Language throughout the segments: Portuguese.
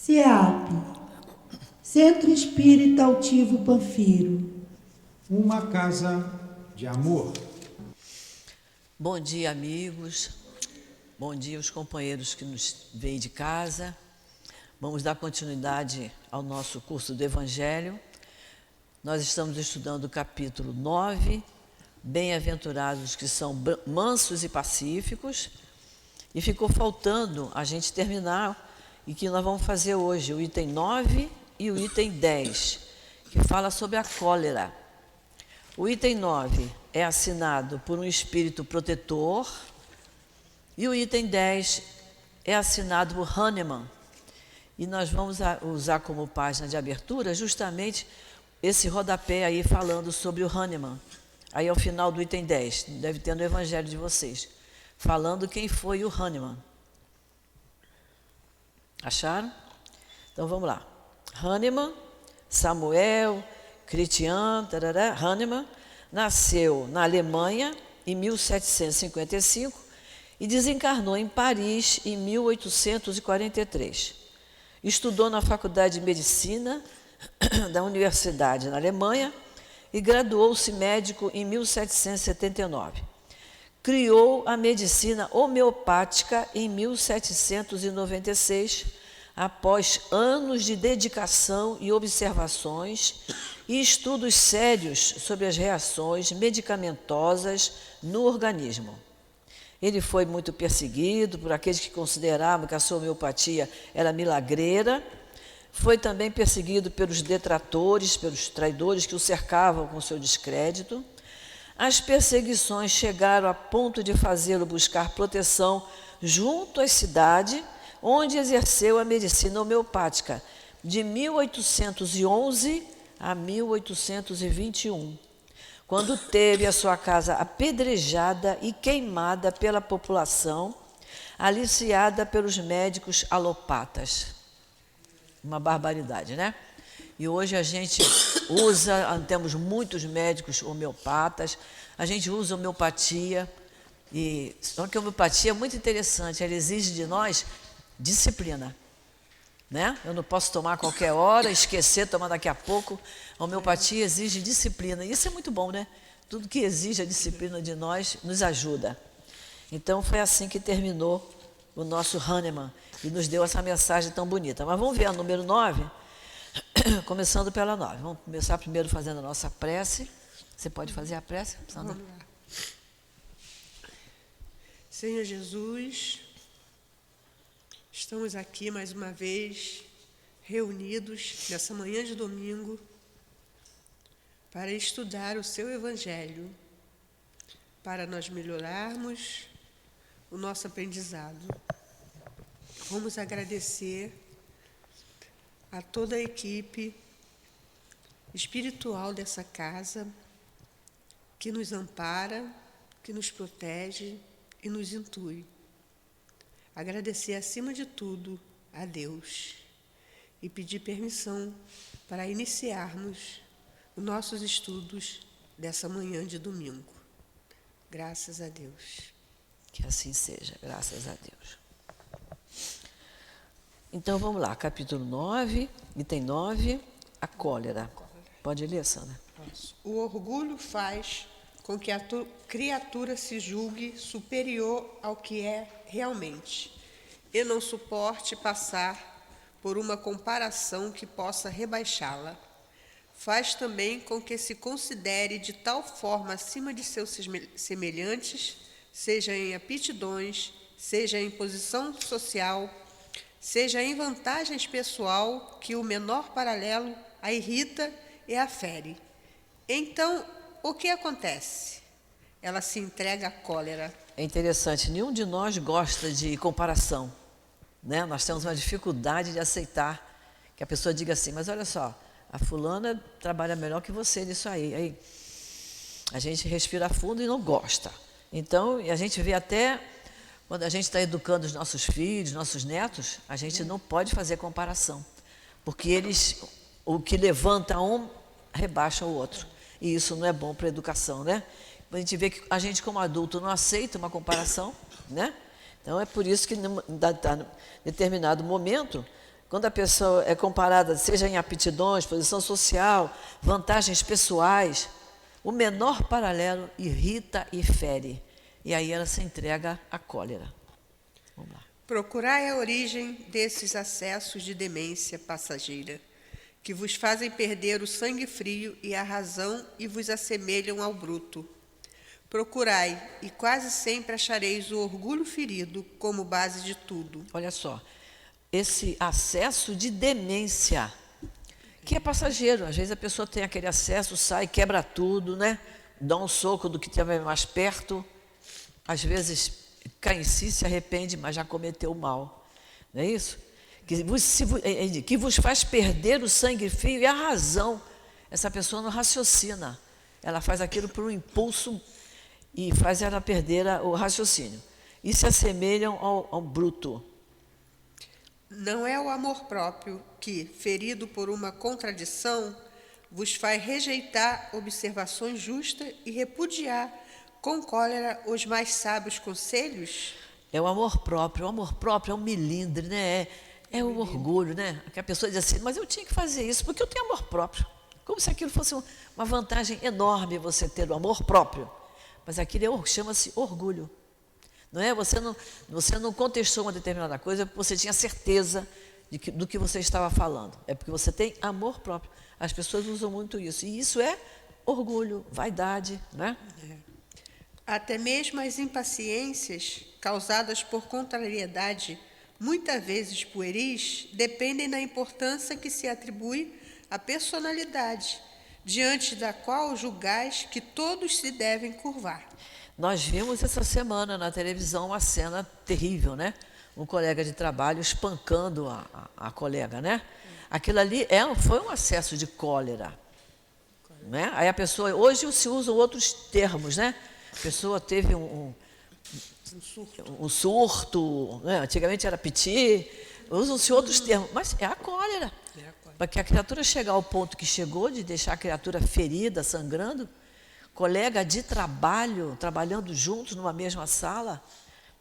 CEAP, Centro Espírita Altivo Panfiro. Uma casa de amor. Bom dia, amigos. Bom dia, os companheiros que nos veem de casa. Vamos dar continuidade ao nosso curso do Evangelho. Nós estamos estudando o capítulo 9, Bem-aventurados que são mansos e pacíficos. E ficou faltando a gente terminar e que nós vamos fazer hoje, o item 9 e o item 10, que fala sobre a cólera. O item 9 é assinado por um espírito protetor e o item 10 é assinado por Hahnemann. E nós vamos usar como página de abertura justamente esse rodapé aí falando sobre o Hahnemann. Aí ao final do item 10, deve ter no evangelho de vocês, falando quem foi o Hahnemann. Acharam? Então vamos lá. Hahnemann, Samuel Christian Hahnemann, nasceu na Alemanha em 1755 e desencarnou em Paris em 1843. Estudou na Faculdade de Medicina da Universidade na Alemanha e graduou-se médico em 1779. Criou a medicina homeopática em 1796, após anos de dedicação e observações e estudos sérios sobre as reações medicamentosas no organismo. Ele foi muito perseguido por aqueles que consideravam que a sua homeopatia era milagreira. Foi também perseguido pelos detratores, pelos traidores que o cercavam com seu descrédito. As perseguições chegaram a ponto de fazê-lo buscar proteção junto à cidade, onde exerceu a medicina homeopática, de 1811 a 1821, quando teve a sua casa apedrejada e queimada pela população, aliciada pelos médicos alopatas. Uma barbaridade, né? E hoje a gente temos muitos médicos homeopatas, a gente usa homeopatia, só que a homeopatia é muito interessante, ela exige de nós disciplina, né? Eu não posso tomar a qualquer hora, esquecer, tomar daqui a pouco. A homeopatia exige disciplina, e isso é muito bom, né? Tudo que exige a disciplina de nós nos ajuda. Então foi assim que terminou o nosso Hahnemann e nos deu essa mensagem tão bonita. Mas vamos ver a número 9, começando pela 9. Vamos começar primeiro fazendo a nossa prece. Você pode fazer a prece, Sandra? Vamos lá. Senhor Jesus, estamos aqui mais uma vez reunidos nessa manhã de domingo para estudar o seu Evangelho, para nós melhorarmos o nosso aprendizado. Vamos agradecer a toda a equipe espiritual dessa casa, que nos ampara, que nos protege e nos intui. Agradecer, acima de tudo, a Deus e pedir permissão para iniciarmos os nossos estudos dessa manhã de domingo. Graças a Deus. Que assim seja, graças a Deus. Então vamos lá, capítulo 9, item 9, a cólera. Pode ler, Sandra? O orgulho faz com que a criatura se julgue superior ao que é realmente e não suporte passar por uma comparação que possa rebaixá-la. Faz também com que se considere de tal forma acima de seus semelhantes, seja em aptidões, seja em posição social, seja em vantagens pessoal, que o menor paralelo a irrita e a fere. Então, o que acontece? Ela se entrega à cólera. É interessante, nenhum de nós gosta de comparação, né? Nós temos uma dificuldade de aceitar que a pessoa diga assim, mas olha só, a fulana trabalha melhor que você nisso aí. Aí a gente respira fundo e não gosta. Então, a gente vê até, quando a gente está educando os nossos filhos, nossos netos, a gente não pode fazer comparação, porque o que levanta um, rebaixa o outro. E isso não é bom para a educação, né? A gente vê que a gente, como adulto, não aceita uma comparação, né? Então, é por isso que em determinado momento, quando a pessoa é comparada, seja em aptidões, posição social, vantagens pessoais, o menor paralelo irrita e fere. E aí ela se entrega à cólera. Vamos lá. Procurai a origem desses acessos de demência passageira, que vos fazem perder o sangue frio e a razão e vos assemelham ao bruto. Procurai, e quase sempre achareis o orgulho ferido como base de tudo. Olha só, esse acesso de demência, que é passageiro. Às vezes a pessoa tem aquele acesso, sai, quebra tudo, né? Dá um soco do que estiver mais perto. Às vezes cai em si, se arrepende, mas já cometeu mal. Não é isso? Que vos faz perder o sangue frio e a razão. Essa pessoa não raciocina. Ela faz aquilo por um impulso e faz ela perder o raciocínio. E se assemelham ao bruto. Não é o amor próprio que, ferido por uma contradição, vos faz rejeitar observações justas e repudiar com cólera os mais sábios conselhos? É o amor próprio. O amor próprio é um milindre, né? É o orgulho, né? Que a pessoa diz assim, mas eu tinha que fazer isso porque eu tenho amor próprio. Como se aquilo fosse uma vantagem enorme você ter o amor próprio. Mas aquilo chama-se orgulho. Não é? Você não contestou uma determinada coisa porque você tinha certeza do que você estava falando. É porque você tem amor próprio. As pessoas usam muito isso. E isso é orgulho, vaidade, né? Até mesmo as impaciências causadas por contrariedade, muitas vezes pueris, dependem da importância que se atribui à personalidade, diante da qual julgais que todos se devem curvar. Nós vimos essa semana na televisão uma cena terrível, né? Um colega de trabalho espancando a colega, né? Aquilo ali foi um acesso de cólera, né? Aí a pessoa, hoje se usam outros termos, né? A pessoa teve um surto, né? Antigamente era piti, usam-se outros termos, mas é a cólera. Para que a criatura chegar ao ponto que chegou, de deixar a criatura ferida, sangrando, colega de trabalho, trabalhando juntos numa mesma sala,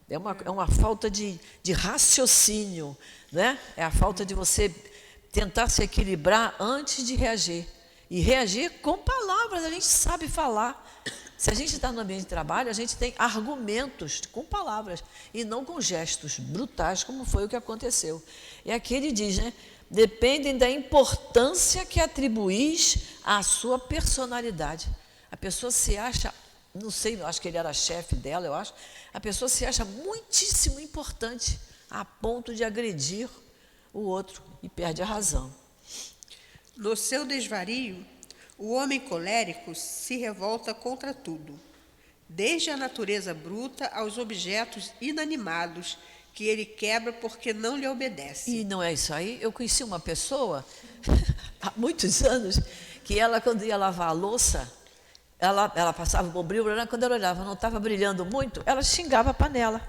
é uma falta de raciocínio, né? É a falta de você tentar se equilibrar antes de reagir. E reagir com palavras, a gente sabe falar. Se a gente está no ambiente de trabalho, a gente tem argumentos com palavras e não com gestos brutais, como foi o que aconteceu. E aqui ele diz, né? Dependem da importância que atribuís à sua personalidade. A pessoa se acha, não sei, acho que ele era chefe dela, eu acho. A pessoa se acha muitíssimo importante a ponto de agredir o outro e perde a razão. No seu desvario, o homem colérico se revolta contra tudo, desde a natureza bruta aos objetos inanimados que ele quebra porque não lhe obedece. E não é isso aí. Eu conheci uma pessoa, há muitos anos, que ela, quando ia lavar a louça, ela passava o bombril, quando ela olhava, não estava brilhando muito, ela xingava a panela,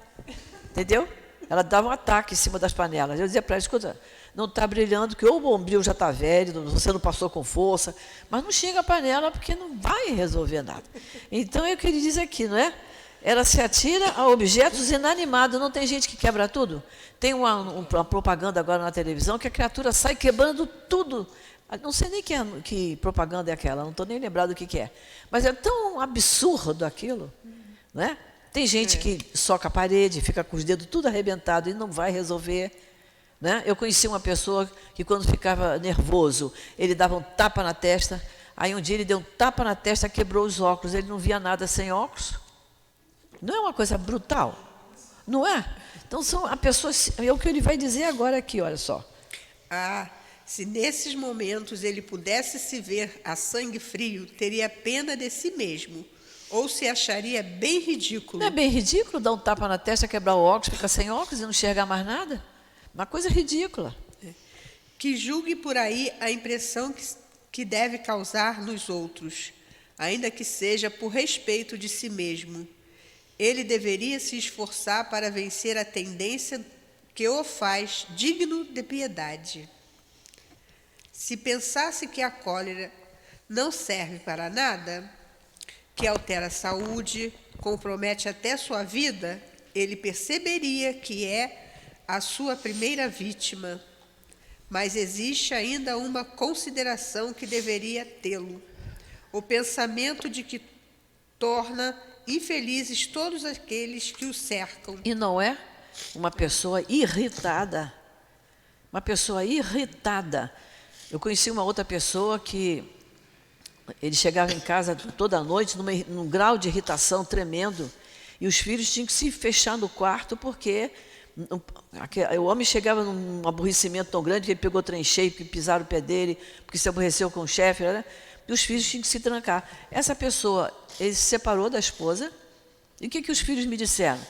entendeu? Ela dava um ataque em cima das panelas. Eu dizia para ela, escuta, não está brilhando, que ou o bombril já está velho, você não passou com força, mas não xinga a panela porque não vai resolver nada. Então é o que ele diz aqui, não é? Ela se atira a objetos inanimados. Não tem gente que quebra tudo? Tem uma propaganda agora na televisão que a criatura sai quebrando tudo. Não sei nem que propaganda é aquela, não estou nem lembrado do que é. Mas é tão absurdo aquilo, né? Tem gente que soca a parede, fica com os dedos tudo arrebentado e não vai resolver, né? Eu conheci uma pessoa que quando ficava nervoso, ele dava um tapa na testa, aí um dia ele deu um tapa na testa, quebrou os óculos, ele não via nada sem óculos. Não é uma coisa brutal? Não é? Então, a pessoa, é o que ele vai dizer agora aqui, olha só. Se nesses momentos ele pudesse se ver a sangue frio, teria pena de si mesmo, ou se acharia bem ridículo. Não é bem ridículo dar um tapa na testa, quebrar o óculos, ficar sem óculos e não enxergar mais nada? Uma coisa ridícula. Que julgue por aí a impressão que deve causar nos outros, ainda que seja por respeito de si mesmo. Ele deveria se esforçar para vencer a tendência que o faz digno de piedade. Se pensasse que a cólera não serve para nada, que altera a saúde, compromete até sua vida, ele perceberia que é a sua primeira vítima. Mas existe ainda uma consideração que deveria tê-lo: o pensamento de que torna infelizes todos aqueles que o cercam. E não é uma pessoa irritada. Uma pessoa irritada. Eu conheci uma outra pessoa que ele chegava em casa toda noite num grau de irritação tremendo, e os filhos tinham que se fechar no quarto porque o homem chegava num aborrecimento tão grande que ele pegou trem cheio, porque pisaram o pé dele, porque se aborreceu com o chefe, né? E os filhos tinham que se trancar. Essa pessoa, ele se separou da esposa, e o que os filhos me disseram?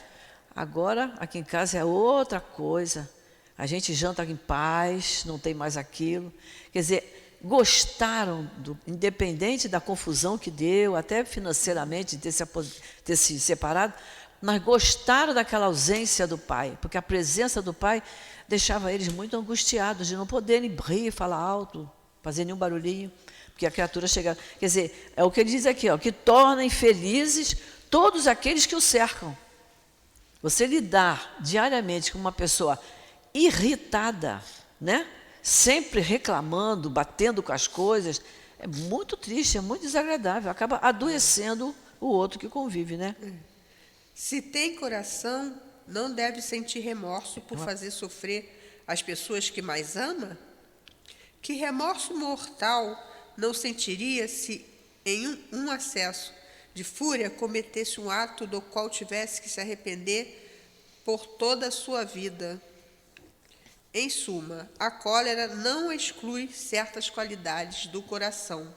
Agora, aqui em casa é outra coisa, a gente janta em paz, não tem mais aquilo. Quer dizer, gostaram, independente da confusão que deu, até financeiramente, de ter se separado, mas gostaram daquela ausência do pai, porque a presença do pai deixava eles muito angustiados, de não poderem rir, falar alto, fazer nenhum barulhinho, porque a criatura chegava. Quer dizer, é o que ele diz aqui, ó, que torna infelizes todos aqueles que o cercam. Você lidar diariamente com uma pessoa irritada, né? Sempre reclamando, batendo com as coisas, é muito triste, é muito desagradável, acaba adoecendo o outro que convive, né? Se tem coração, não deve sentir remorso por fazer sofrer as pessoas que mais ama? Que remorso mortal não sentiria se, em um acesso de fúria, cometesse um ato do qual tivesse que se arrepender por toda a sua vida? Em suma, a cólera não exclui certas qualidades do coração,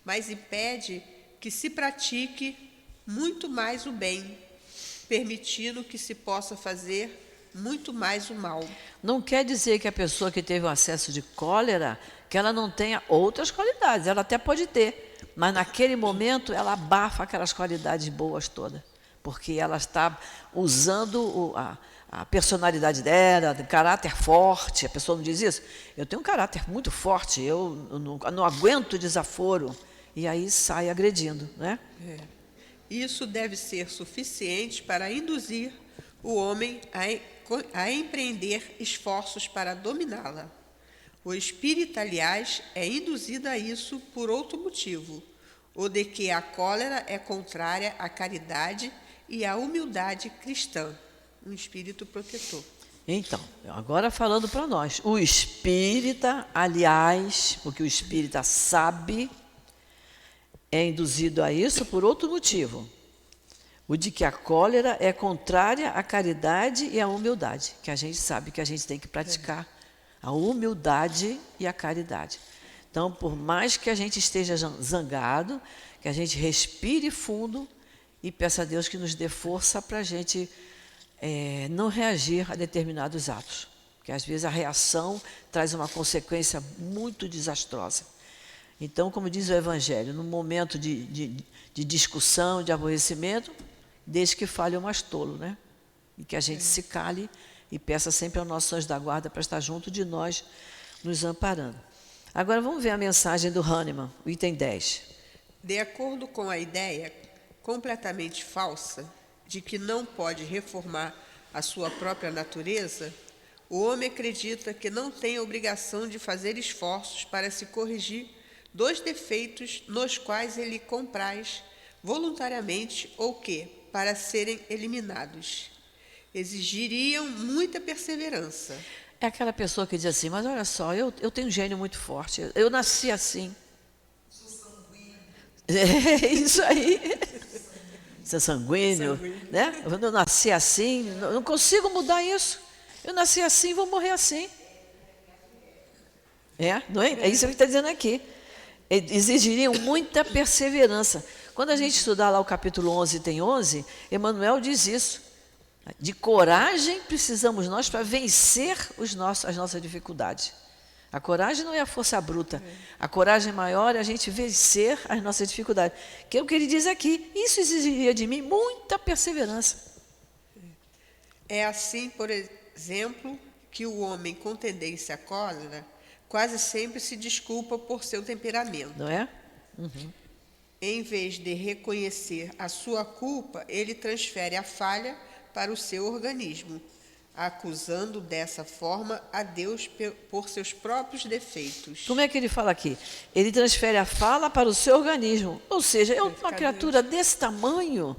mas impede que se pratique muito mais o bem, permitindo que se possa fazer muito mais o mal. Não quer dizer que a pessoa que teve um acesso de cólera, que ela não tenha outras qualidades, ela até pode ter, mas naquele momento ela abafa aquelas qualidades boas todas, porque ela está usando a personalidade dela, o caráter forte. A pessoa não diz isso? Eu tenho um caráter muito forte, eu não aguento desaforo, e aí sai agredindo, né? Isso deve ser suficiente para induzir o homem a empreender esforços para dominá-la. O espírito, aliás, é induzido a isso por outro motivo, o de que a cólera é contrária à caridade e à humildade cristã, um espírito protetor. Então, agora falando para nós, o espírita, aliás, porque o espírita sabe, é induzido a isso por outro motivo, o de que a cólera é contrária à caridade e à humildade, que a gente sabe que a gente tem que praticar a humildade e a caridade. Então, por mais que a gente esteja zangado, que a gente respire fundo e peça a Deus que nos dê força para a gente não reagir a determinados atos, porque às vezes a reação traz uma consequência muito desastrosa. Então, como diz o Evangelho, no momento de discussão, de aborrecimento, desde que fale o mais tolo, né? E que a gente se cale e peça sempre aos nossos anjos da guarda para estar junto de nós, nos amparando. Agora vamos ver a mensagem do Hahnemann, o item 10. De acordo com a ideia completamente falsa de que não pode reformar a sua própria natureza, o homem acredita que não tem a obrigação de fazer esforços para se corrigir dos defeitos nos quais ele compraz voluntariamente ou que, para serem eliminados, exigiriam muita perseverança. É aquela pessoa que diz assim, mas olha só, eu tenho um gênio muito forte, eu nasci assim. É isso aí. Ser sanguíneo, né? Eu nasci assim, não consigo mudar isso. Eu nasci assim, vou morrer assim. Não é? É isso que ele está dizendo aqui. Exigiriam muita perseverança. Quando a gente estudar lá o capítulo 11, tem 11, Emmanuel diz isso. De coragem precisamos nós para vencer as nossas dificuldades. A coragem não é a força bruta. A coragem maior é a gente vencer as nossas dificuldades. Que é o que ele diz aqui. Isso exigiria de mim muita perseverança. É assim, por exemplo, que o homem com tendência à cólera quase sempre se desculpa por seu temperamento. Não é? Uhum. Em vez de reconhecer a sua culpa, ele transfere a falha para o seu organismo, acusando dessa forma a Deus por seus próprios defeitos. Como é que ele fala aqui? Ele transfere a fala para o seu organismo. Ou seja, eu, uma criatura desse tamanho,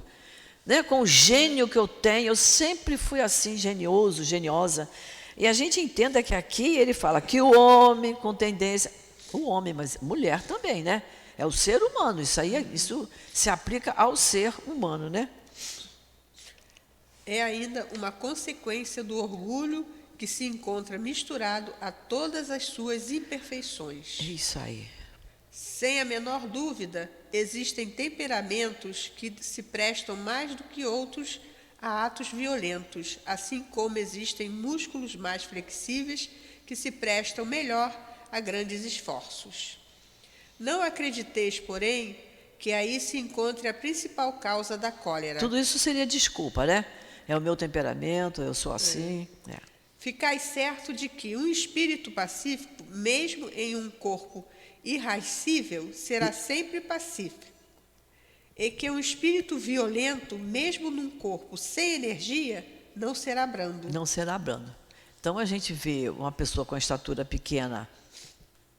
né, com o gênio que eu tenho, eu sempre fui assim, genioso, geniosa. E a gente entenda que aqui ele fala que o homem com tendência, o homem, mas mulher também, né? É o ser humano, isso se aplica ao ser humano, né? É ainda uma consequência do orgulho que se encontra misturado a todas as suas imperfeições. Isso aí. Sem a menor dúvida, existem temperamentos que se prestam mais do que outros a atos violentos, assim como existem músculos mais flexíveis que se prestam melhor a grandes esforços. Não acrediteis, porém, que aí se encontre a principal causa da cólera. Tudo isso seria desculpa, né? É o meu temperamento, eu sou assim. É. Ficai certo de que um espírito pacífico, mesmo em um corpo irascível, será sempre pacífico. E que um espírito violento, mesmo num corpo sem energia, não será brando. Não será brando. Então a gente vê uma pessoa com a estatura pequena,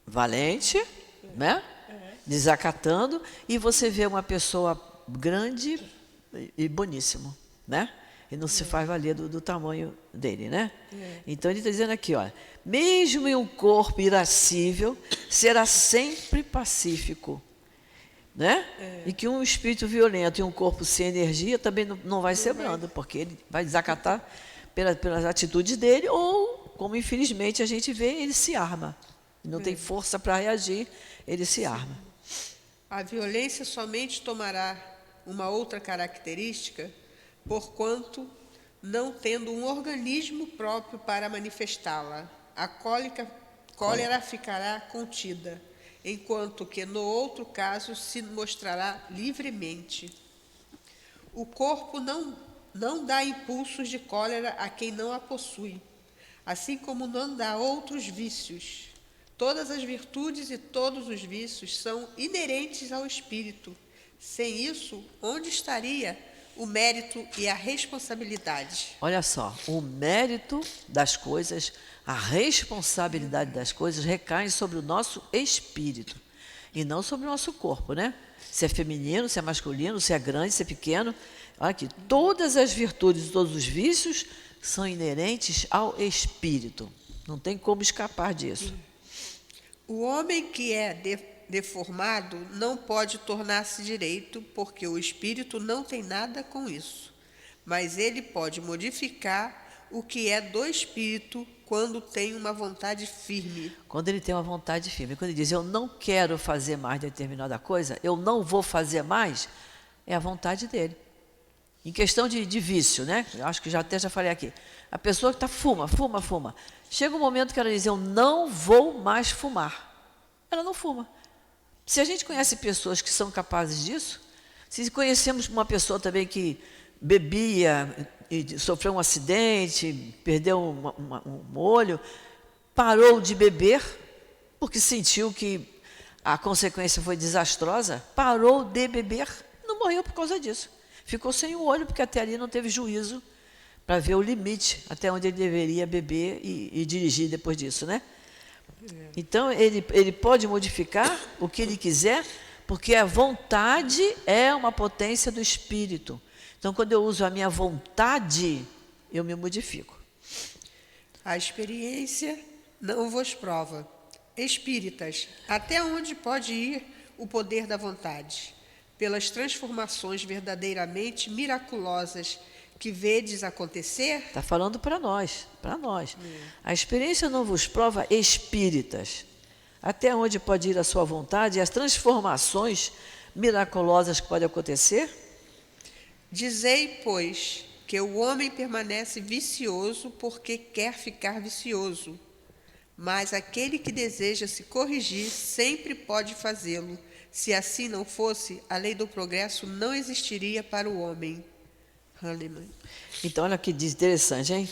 valente, né? Desacatando, e você vê uma pessoa grande e boníssimo, né? E não se faz valer do tamanho dele, né? Então ele está dizendo aqui, ó, mesmo em um corpo irascível, será sempre pacífico, né? E que um espírito violento e um corpo sem energia também não vai ser brando, porque ele vai desacatar pelas atitudes dele, ou, como infelizmente a gente vê, ele se arma. Não tem força para reagir, ele se arma. A violência somente tomará uma outra característica, porquanto, não tendo um organismo próprio para manifestá-la, a cólera ficará contida, enquanto que no outro caso se mostrará livremente. O corpo não dá impulsos de cólera a quem não a possui, assim como não dá outros vícios. Todas as virtudes e todos os vícios são inerentes ao espírito. Sem isso, onde estaria o mérito e a responsabilidade? Olha só, o mérito das coisas, a responsabilidade das coisas recaem sobre o nosso espírito e não sobre o nosso corpo, né? Se é feminino, se é masculino, se é grande, se é pequeno. Olha aqui, todas as virtudes e todos os vícios são inerentes ao espírito. Não tem como escapar disso. O homem que é deformado não pode tornar-se direito, porque o espírito não tem nada com isso. Mas ele pode modificar o que é do espírito quando tem uma vontade firme. Quando ele tem uma vontade firme, quando ele diz, eu não quero fazer mais determinada coisa, eu não vou fazer mais, é a vontade dele. Em questão de vício, né? Eu acho que já falei aqui. A pessoa que fuma. Chega um momento que ela diz, eu não vou mais fumar. Ela não fuma. Se a gente conhece pessoas que são capazes disso, se conhecemos uma pessoa também que bebia e sofreu um acidente, perdeu um olho, parou de beber, porque sentiu que a consequência foi desastrosa, parou de beber, não morreu por causa disso. Ficou sem o olho, porque até ali não teve juízo para ver o limite, até onde ele deveria beber e dirigir depois disso, né? Então, ele pode modificar o que ele quiser, porque a vontade é uma potência do espírito. Então, quando eu uso a minha vontade, eu me modifico. A experiência não vos prova. Espíritas, até onde pode ir o poder da vontade? Pelas transformações verdadeiramente miraculosas que vedes acontecer? Está falando para nós. A experiência não vos prova, espíritas. Até onde pode ir a sua vontade e as transformações miraculosas que podem acontecer? Dizei, pois, que o homem permanece vicioso porque quer ficar vicioso. Mas aquele que deseja se corrigir sempre pode fazê-lo. Se assim não fosse, a lei do progresso não existiria para o homem. Hahnemann. Então, olha que interessante, hein?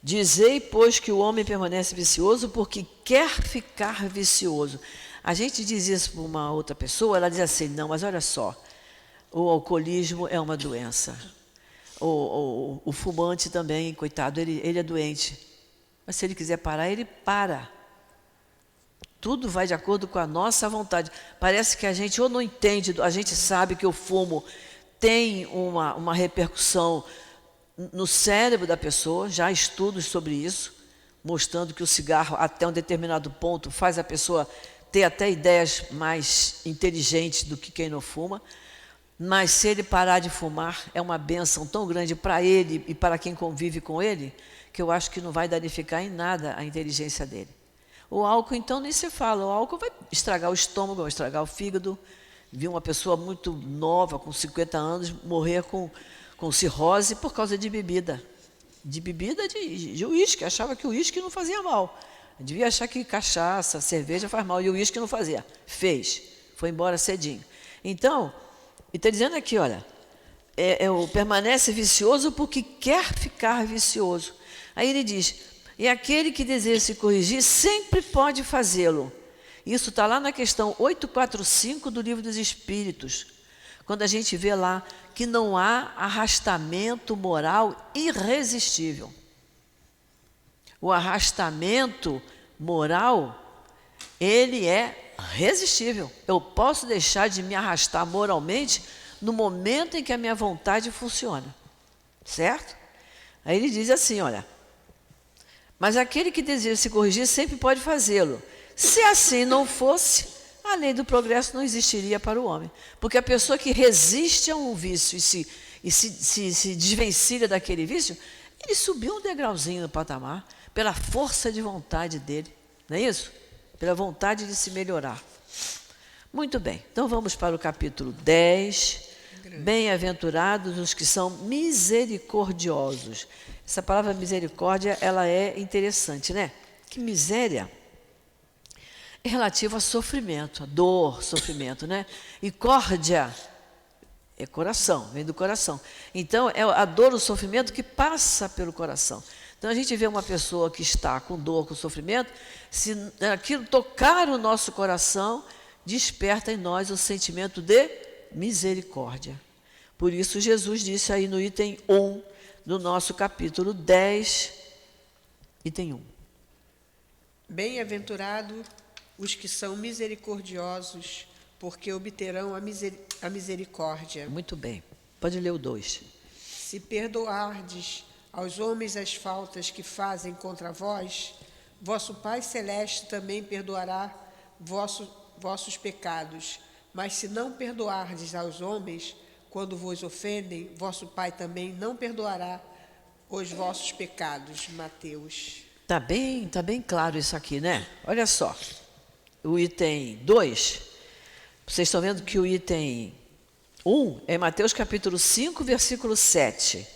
Dizei, pois, que o homem permanece vicioso porque quer ficar vicioso. A gente diz isso para uma outra pessoa, ela diz assim, não, mas olha só, o alcoolismo é uma doença. O fumante também, coitado, ele é doente. Mas se ele quiser parar, ele para. Tudo vai de acordo com a nossa vontade. Parece que a gente ou não entende, a gente sabe que o fumo tem uma repercussão no cérebro da pessoa, já há estudos sobre isso, mostrando que o cigarro, até um determinado ponto, faz a pessoa ter até ideias mais inteligentes do que quem não fuma. Mas se ele parar de fumar, é uma bênção tão grande para ele e para quem convive com ele, que eu acho que não vai danificar em nada a inteligência dele. O álcool, então, nem se fala. O álcool vai estragar o estômago, vai estragar o fígado. Vi uma pessoa muito nova, com 50 anos, morrer com cirrose por causa de bebida. De bebida de uísque. Achava que o uísque não fazia mal. Devia achar que cachaça, cerveja faz mal. E o uísque não fazia. Fez. Foi embora cedinho. Então, ele está dizendo aqui, olha, permanece vicioso porque quer ficar vicioso. Aí ele diz, e aquele que deseja se corrigir sempre pode fazê-lo. Isso está lá na questão 845 do Livro dos Espíritos, quando a gente vê lá que não há arrastamento moral irresistível. O arrastamento moral, ele é resistível. Eu posso deixar de me arrastar moralmente no momento em que a minha vontade funciona. Certo? Aí ele diz assim, olha, mas aquele que deseja se corrigir sempre pode fazê-lo. Se assim não fosse, a lei do progresso não existiria para o homem. Porque a pessoa que resiste a um vício e se desvencilha daquele vício, ele subiu um degrauzinho no patamar, pela força de vontade dele. Não é isso? Pela vontade de se melhorar. Muito bem, então vamos para o capítulo 10. Bem-aventurados os que são misericordiosos. Essa palavra misericórdia, ela é interessante, né? Que miséria é relativa a sofrimento, a dor, sofrimento, né? E córdia é coração, vem do coração. Então, é a dor, o sofrimento que passa pelo coração. Então, a gente vê uma pessoa que está com dor, com sofrimento, se aquilo tocar o nosso coração, desperta em nós o sentimento de misericórdia. Por isso, Jesus disse aí no item 1 do nosso capítulo 10, item 1. Bem-aventurado os que são misericordiosos, porque obterão a misericórdia. Muito bem. Pode ler o 2. Se perdoardes aos homens as faltas que fazem contra vós, vosso Pai Celeste também perdoará vossos pecados. Mas se não perdoardes aos homens, quando vos ofendem, vosso Pai também não perdoará os vossos pecados. Mateus. Tá bem claro isso aqui, né? Olha só. O item 2, vocês estão vendo que o item 1 é Mateus capítulo 5, versículo 7,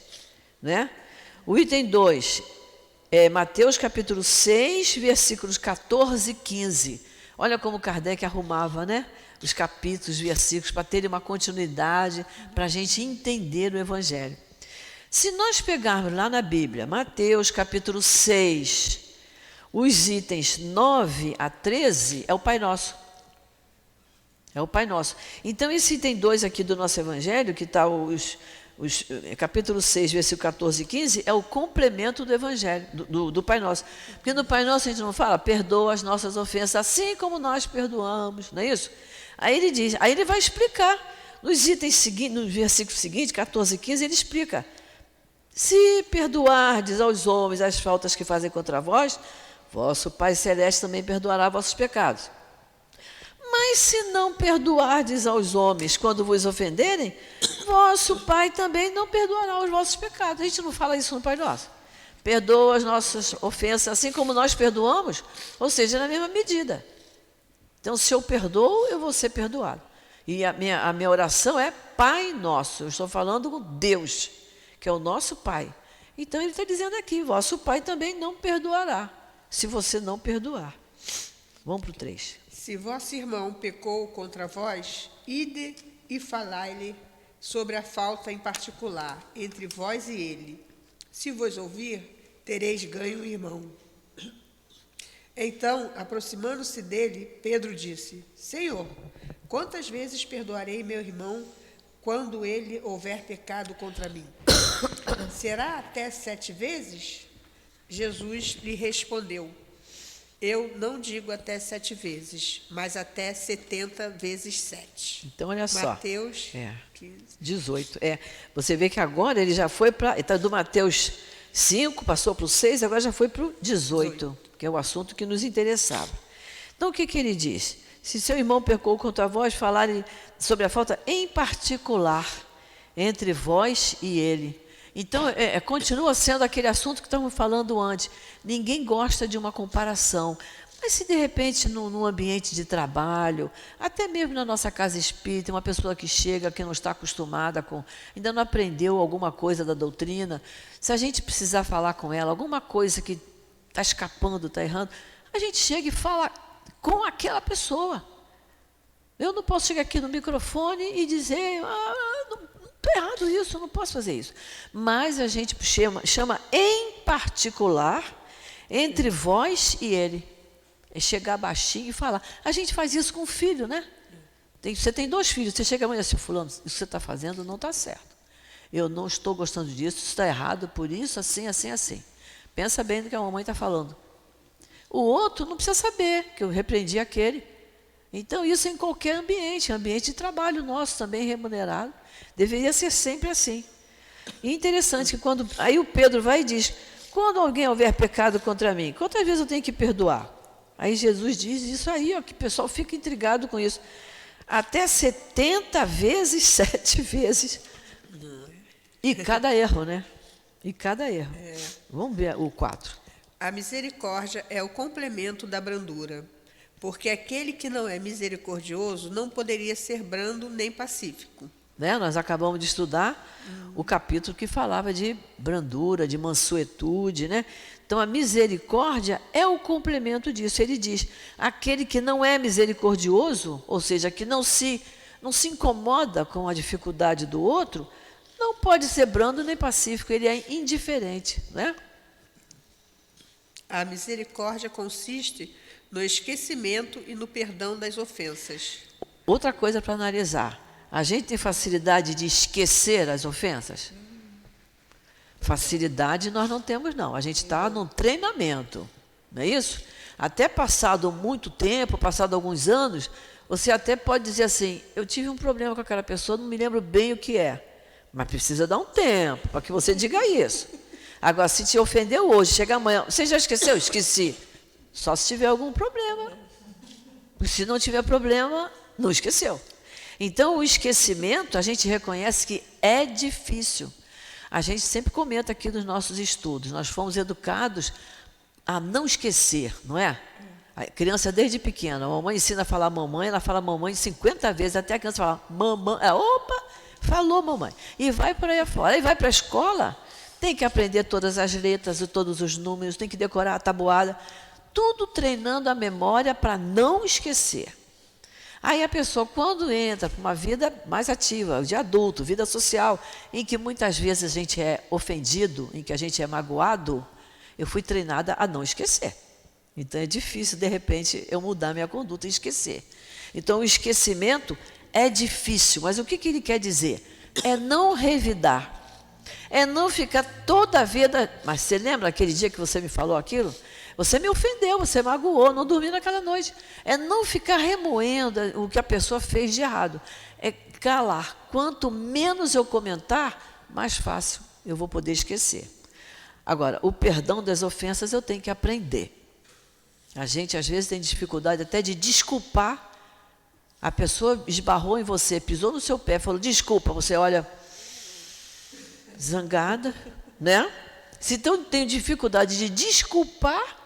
né? O item 2 é Mateus capítulo 6, versículos 14 e 15. Olha como Kardec arrumava, né? Os capítulos, os versículos, para terem uma continuidade, para a gente entender o Evangelho. Se nós pegarmos lá na Bíblia, Mateus capítulo 6, os itens 9 a 13 é o Pai Nosso. É o Pai Nosso. Então, esse item 2 aqui do nosso Evangelho, que está capítulo 6, versículo 14 e 15, é o complemento do Evangelho, do Pai Nosso. Porque no Pai Nosso a gente não fala, perdoa as nossas ofensas, assim como nós perdoamos, não é isso? Aí ele diz, aí ele vai explicar, nos itens seguintes, no versículo seguinte, 14 e 15, ele explica, se perdoardes aos homens as faltas que fazem contra vós, vosso Pai Celeste também perdoará vossos pecados. Mas se não perdoardes aos homens quando vos ofenderem, vosso Pai também não perdoará os vossos pecados. A gente não fala isso no Pai Nosso. Perdoa as nossas ofensas assim como nós perdoamos, ou seja, na mesma medida. Então, se eu perdoo, eu vou ser perdoado. E a minha oração é Pai Nosso. Eu estou falando com Deus, que é o nosso Pai. Então, ele está dizendo aqui, vosso Pai também não perdoará, se você não perdoar. Vamos para o 3. Se vosso irmão pecou contra vós, ide e falai-lhe sobre a falta em particular, entre vós e ele. Se vos ouvir, tereis ganho o irmão. Então, aproximando-se dele, Pedro disse, Senhor, quantas vezes perdoarei meu irmão quando ele houver pecado contra mim? será até 7 vezes? Jesus lhe respondeu, eu não digo até 7 vezes, mas até 70 vezes 7. Então, olha só. Mateus 15. 18. Você vê que agora ele já foi para... Está do Mateus 5, passou para o 6, agora já foi para o 18, que é o assunto que nos interessava. Então, o que ele diz? Se seu irmão pecou contra vós, falarem sobre a falta em particular entre vós e ele. Então, continua sendo aquele assunto que estávamos falando antes. Ninguém gosta de uma comparação. Mas se de repente no ambiente de trabalho, até mesmo na nossa casa espírita, uma pessoa que chega, que não está acostumada com, ainda não aprendeu alguma coisa da doutrina, se a gente precisar falar com ela, alguma coisa que está escapando, está errando, a gente chega e fala com aquela pessoa. Eu não posso chegar aqui no microfone e dizer, está errado isso, eu não posso fazer isso. Mas a gente chama em particular entre vós e ele. É chegar baixinho e falar. A gente faz isso com o filho, né? Você tem 2 filhos, você chega amanhã assim, fulano, isso que você está fazendo não está certo. Eu não estou gostando disso, isso está errado, por isso, assim, assim, assim. Pensa bem no que a mamãe está falando. O outro não precisa saber que eu repreendi aquele. Então, isso em qualquer ambiente de trabalho nosso também remunerado, deveria ser sempre assim. E interessante que aí o Pedro vai e diz, quando alguém houver pecado contra mim, quantas vezes eu tenho que perdoar? Aí Jesus diz isso aí, ó, que o pessoal fica intrigado com isso. Até 70 vezes, 7 vezes. E cada erro, né? E cada erro. Vamos ver o 4. A misericórdia é o complemento da brandura, porque aquele que não é misericordioso não poderia ser brando nem pacífico. Né? Nós acabamos de estudar o capítulo que falava de brandura, de mansuetude, né? Então, a misericórdia é o complemento disso. Ele diz, aquele que não é misericordioso, ou seja, que não se incomoda com a dificuldade do outro, não pode ser brando nem pacífico, ele é indiferente, né? A misericórdia consiste no esquecimento e no perdão das ofensas. Outra coisa para analisar, a gente tem facilidade de esquecer as ofensas? Facilidade nós não temos, não. A gente está num treinamento, não é isso? Até passado muito tempo, passado alguns anos, você até pode dizer assim, eu tive um problema com aquela pessoa, não me lembro bem o que é. Mas precisa dar um tempo para que você diga isso. Agora, se te ofendeu hoje, chega amanhã, você já esqueceu? Esqueci. Só se tiver algum problema. Se não tiver problema, não esqueceu. Então, o esquecimento, a gente reconhece que é difícil. A gente sempre comenta aqui nos nossos estudos, nós fomos educados a não esquecer, não é? A criança desde pequena, a mamãe ensina a falar mamãe, ela fala mamãe 50 vezes, até a criança fala mamãe, opa, falou mamãe. E vai por aí afora, aí vai para a escola, tem que aprender todas as letras e todos os números, tem que decorar a tabuada, tudo treinando a memória para não esquecer. Aí a pessoa, quando entra para uma vida mais ativa, de adulto, vida social, em que muitas vezes a gente é ofendido, em que a gente é magoado, eu fui treinada a não esquecer. Então é difícil, de repente, eu mudar minha conduta e esquecer. Então o esquecimento é difícil, mas o que ele quer dizer? É não revidar. É não ficar toda a vida... Mas você lembra aquele dia que você me falou aquilo? Você me ofendeu, você magoou, não dormi naquela noite. É não ficar remoendo o que a pessoa fez de errado. É calar. Quanto menos eu comentar, mais fácil eu vou poder esquecer. Agora, o perdão das ofensas eu tenho que aprender. A gente, às vezes, tem dificuldade até de desculpar. A pessoa esbarrou em você, pisou no seu pé, falou, desculpa. Você olha, zangada, né? Se então tem dificuldade de desculpar,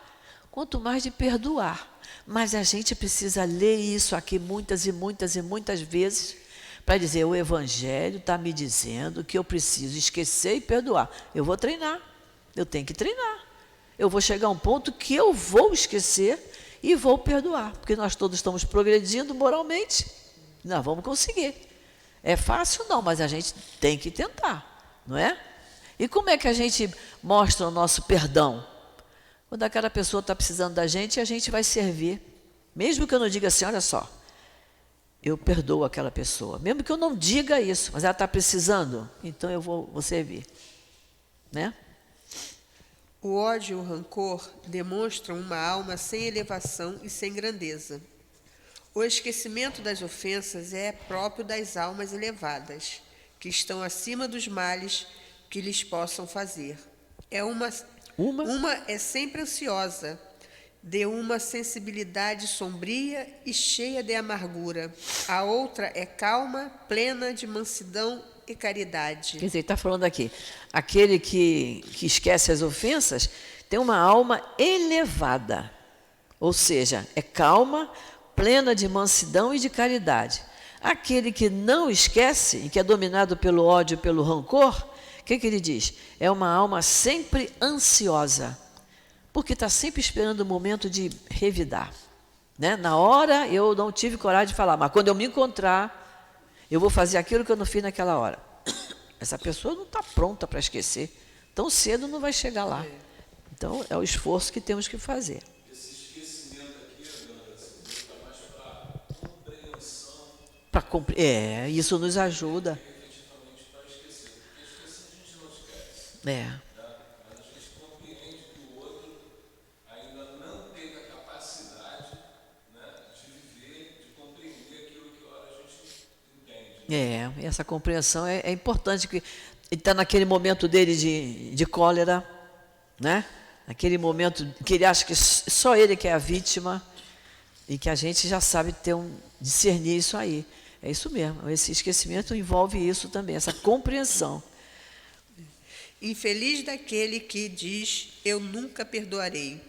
quanto mais de perdoar. Mas a gente precisa ler isso aqui muitas e muitas e muitas vezes para dizer, o Evangelho está me dizendo que eu preciso esquecer e perdoar. Eu vou treinar, eu tenho que treinar. Eu vou chegar a um ponto que eu vou esquecer e vou perdoar, porque nós todos estamos progredindo moralmente, nós vamos conseguir. É fácil não, mas a gente tem que tentar, não é? E como é que a gente mostra o nosso perdão? Quando aquela pessoa está precisando da gente, a gente vai servir. Mesmo que eu não diga assim, olha só, eu perdoo aquela pessoa. Mesmo que eu não diga isso, mas ela está precisando, então eu vou servir. né? O ódio e o rancor demonstram uma alma sem elevação e sem grandeza. O esquecimento das ofensas é próprio das almas elevadas, que estão acima dos males que lhes possam fazer. Uma é sempre ansiosa, de uma sensibilidade sombria e cheia de amargura. A outra é calma, plena de mansidão e caridade. Quer dizer, ele está falando aqui, aquele que esquece as ofensas tem uma alma elevada, ou seja, é calma, plena de mansidão e de caridade. Aquele que não esquece e que é dominado pelo ódio e pelo rancor, o que ele diz? É uma alma sempre ansiosa, porque está sempre esperando o momento de revidar. Né? Na hora eu não tive coragem de falar, mas quando eu me encontrar, eu vou fazer aquilo que eu não fiz naquela hora. Essa pessoa não está pronta para esquecer. Tão cedo não vai chegar lá. Então, é o esforço que temos que fazer. Esse esquecimento aqui, está mais para compreensão. Para compreender. Isso nos ajuda. Efetivamente para esquecer. Porque esquecer a gente não esquece. É. Mas a gente compreende que o outro ainda não teve a capacidade, né, de viver, de compreender aquilo que agora a gente entende. E essa compreensão é importante, que ele está naquele momento dele de cólera, né? Naquele momento que ele acha que só ele que é a vítima, e que a gente já sabe discernir isso aí. É isso mesmo, esse esquecimento envolve isso também, essa compreensão. Infeliz daquele que diz, eu nunca perdoarei.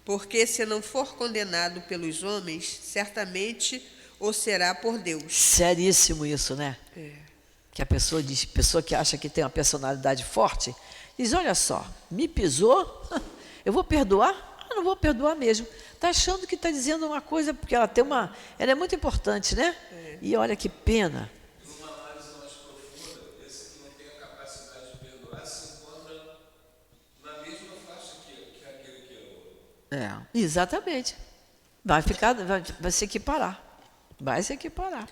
Porque se não for condenado pelos homens, certamente o será por Deus. Seríssimo isso, né? Que a pessoa diz, pessoa que acha que tem uma personalidade forte, diz, olha só, me pisou, eu vou perdoar? Não vou perdoar mesmo. Está achando que está dizendo uma coisa, porque ela é muito importante, né? E olha que pena. Numa análise mais profunda, esse que não tem a capacidade de perdoar se encontra na mesma faixa que aquele que é outro. Exatamente. Vai se equiparar. Vai se equiparar.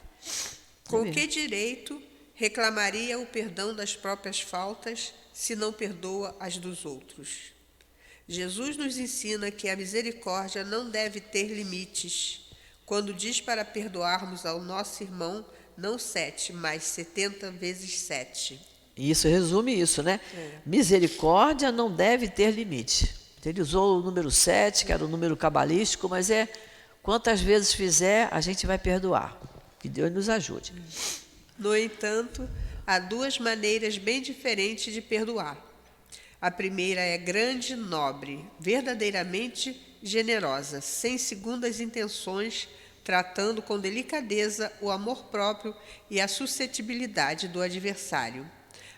Com que direito reclamaria o perdão das próprias faltas se não perdoa as dos outros? Jesus nos ensina que a misericórdia não deve ter limites, quando diz para perdoarmos ao nosso irmão, não 7, mas 70 vezes 7. Isso resume isso, né? Misericórdia não deve ter limite. Ele usou o número 7, que era o número cabalístico, mas quantas vezes fizer, a gente vai perdoar. Que Deus nos ajude. No entanto, há duas maneiras bem diferentes de perdoar. A primeira é grande, nobre, verdadeiramente generosa, sem segundas intenções, tratando com delicadeza o amor próprio e a suscetibilidade do adversário,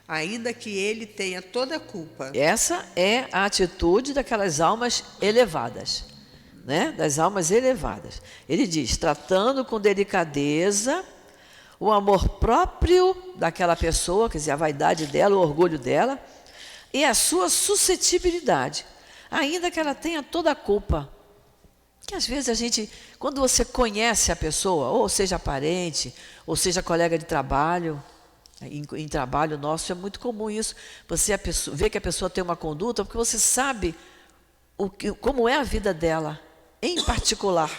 ainda que ele tenha toda a culpa. Essa é a atitude daquelas almas elevadas, né? Das almas elevadas. Ele diz, tratando com delicadeza o amor próprio daquela pessoa, quer dizer, a vaidade dela, o orgulho dela, e a sua suscetibilidade, ainda que ela tenha toda a culpa. Que às vezes a gente, quando você conhece a pessoa, ou seja parente, ou seja colega de trabalho, em trabalho nosso é muito comum isso, você vê que a pessoa tem uma conduta, porque você sabe como é a vida dela, em particular,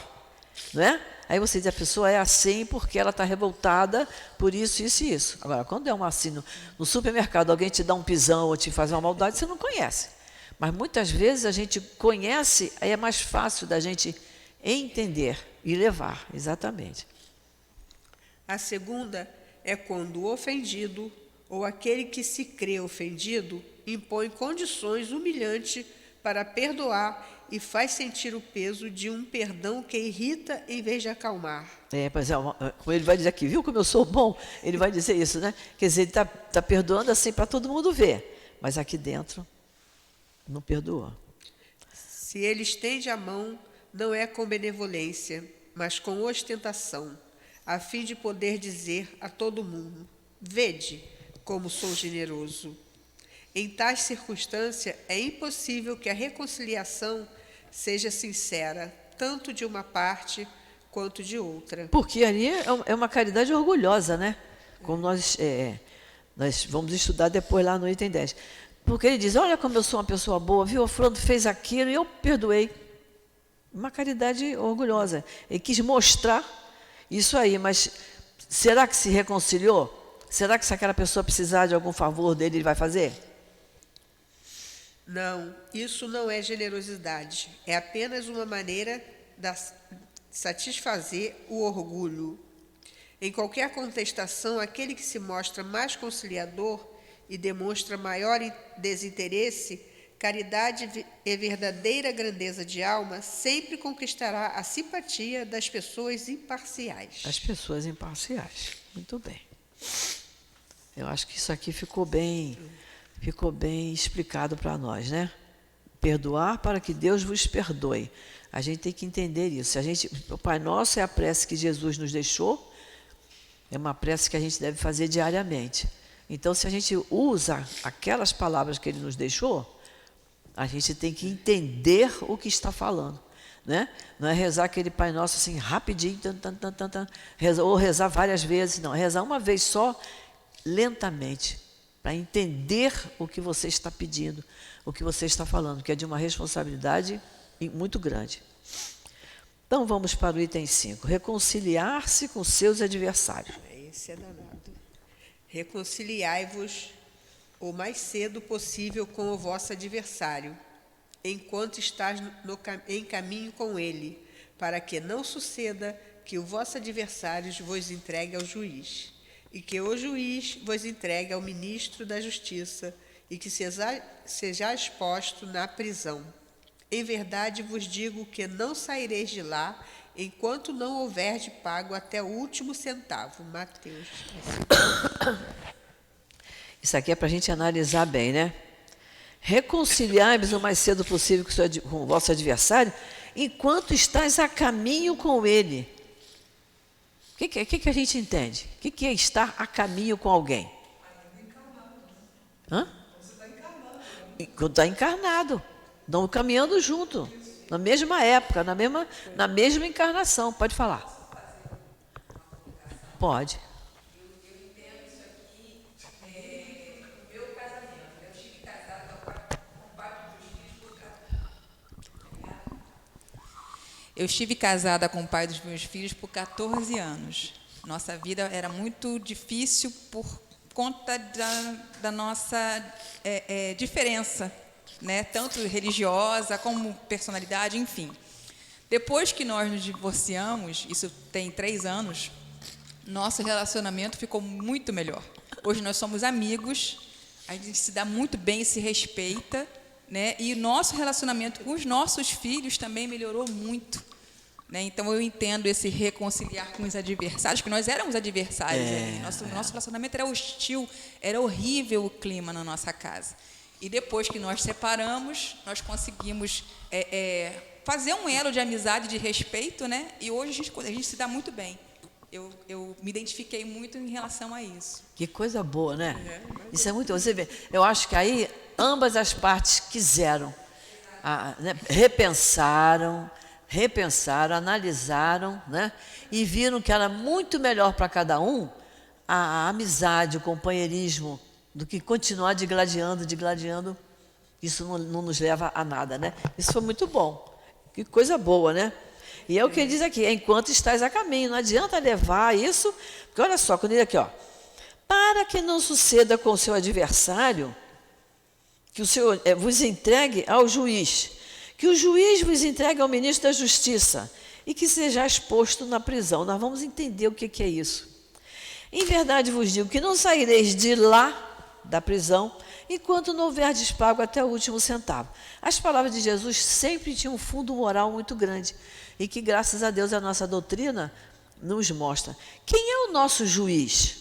não é? Aí você diz, a pessoa é assim porque ela está revoltada por isso, isso e isso. Agora, quando é assim, no supermercado, alguém te dá um pisão ou te faz uma maldade, você não conhece. Mas muitas vezes a gente conhece, aí é mais fácil da gente entender e levar, exatamente. A segunda é quando o ofendido, ou aquele que se crê ofendido, impõe condições humilhantes para perdoar e faz sentir o peso de um perdão que irrita em vez de acalmar. Pois é, como ele vai dizer aqui, viu como eu sou bom? Ele vai dizer isso, né? Quer dizer, ele está perdoando assim para todo mundo ver, mas aqui dentro não perdoou. Se ele estende a mão, não é com benevolência, mas com ostentação, a fim de poder dizer a todo mundo, vede como sou generoso. Em tais circunstância, é impossível que a reconciliação seja sincera, tanto de uma parte quanto de outra. Porque ali é uma caridade orgulhosa, né? Como nós vamos estudar depois lá no item 10. Porque ele diz, olha como eu sou uma pessoa boa, viu? O fulano fez aquilo e eu perdoei. Uma caridade orgulhosa. Ele quis mostrar isso aí, mas será que se reconciliou? Será que se aquela pessoa precisar de algum favor dele, ele vai fazer? Não, isso não é generosidade. É apenas uma maneira de satisfazer o orgulho. Em qualquer contestação, aquele que se mostra mais conciliador e demonstra maior desinteresse, caridade e verdadeira grandeza de alma sempre conquistará a simpatia das pessoas imparciais. As pessoas imparciais. Muito bem. Eu acho que isso aqui ficou bem explicado para nós, né? Perdoar para que Deus vos perdoe. A gente tem que entender isso. O Pai Nosso é a prece que Jesus nos deixou, é uma prece que a gente deve fazer diariamente. Então, se a gente usa aquelas palavras que Ele nos deixou, a gente tem que entender o que está falando, né? Não é rezar aquele Pai Nosso assim, rapidinho, ou rezar várias vezes, não. É rezar uma vez só, lentamente, para entender o que você está pedindo, o que você está falando, que é de uma responsabilidade muito grande. Então, vamos para o item 5. Reconciliar-se com seus adversários. Esse é danado. Reconciliai-vos o mais cedo possível com o vosso adversário, enquanto estás em caminho com ele, para que não suceda que o vosso adversário vos entregue ao juiz, e que o juiz vos entregue ao ministro da justiça, e que seja exposto na prisão. Em verdade vos digo que não saireis de lá, enquanto não houver pago até o último centavo. Mateus. Isso aqui é para a gente analisar bem, né? Reconciliai-vos o mais cedo possível com o vosso adversário, enquanto estás a caminho com ele. O que a gente entende? O que é estar a caminho com alguém? Hã? Quando está encarnado. Estão caminhando junto, na mesma época, na mesma encarnação. Pode falar. Pode. Eu estive casada com o pai dos meus filhos por 14 anos. Nossa vida era muito difícil por conta da nossa diferença, né? Tanto religiosa como personalidade, enfim. Depois que nós nos divorciamos, isso tem 3 anos, nosso relacionamento ficou muito melhor. Hoje nós somos amigos, a gente se dá muito bem, se respeita, né? E nosso relacionamento com os nossos filhos também melhorou muito, né? Então eu entendo esse reconciliar com os adversários, que nós éramos adversários. Nosso relacionamento era hostil, era horrível o clima na nossa casa. E depois que nós separamos, nós conseguimos fazer um elo de amizade, de respeito, né? E hoje a gente se dá muito bem. Eu me identifiquei muito em relação a isso. Que coisa boa, né? Isso é muito... Você vê, eu acho que aí ambas as partes quiseram, né? repensaram, analisaram, né? E viram que era muito melhor para cada um a amizade, o companheirismo, do que continuar digladiando. Isso não nos leva a nada, né? Isso foi muito bom. Que coisa boa, né? E é o que ele diz aqui, enquanto estás a caminho. Não adianta levar isso, porque olha só, quando ele aqui, ó, para que não suceda com o seu adversário, que o Senhor vos entregue ao juiz, que o juiz vos entregue ao ministro da justiça e que seja exposto na prisão. Nós vamos entender o que é isso. Em verdade vos digo que não saireis de lá, da prisão, enquanto não houverdes pago até o último centavo. As palavras de Jesus sempre tinham um fundo moral muito grande e que, graças a Deus, a nossa doutrina nos mostra. Quem é o nosso juiz?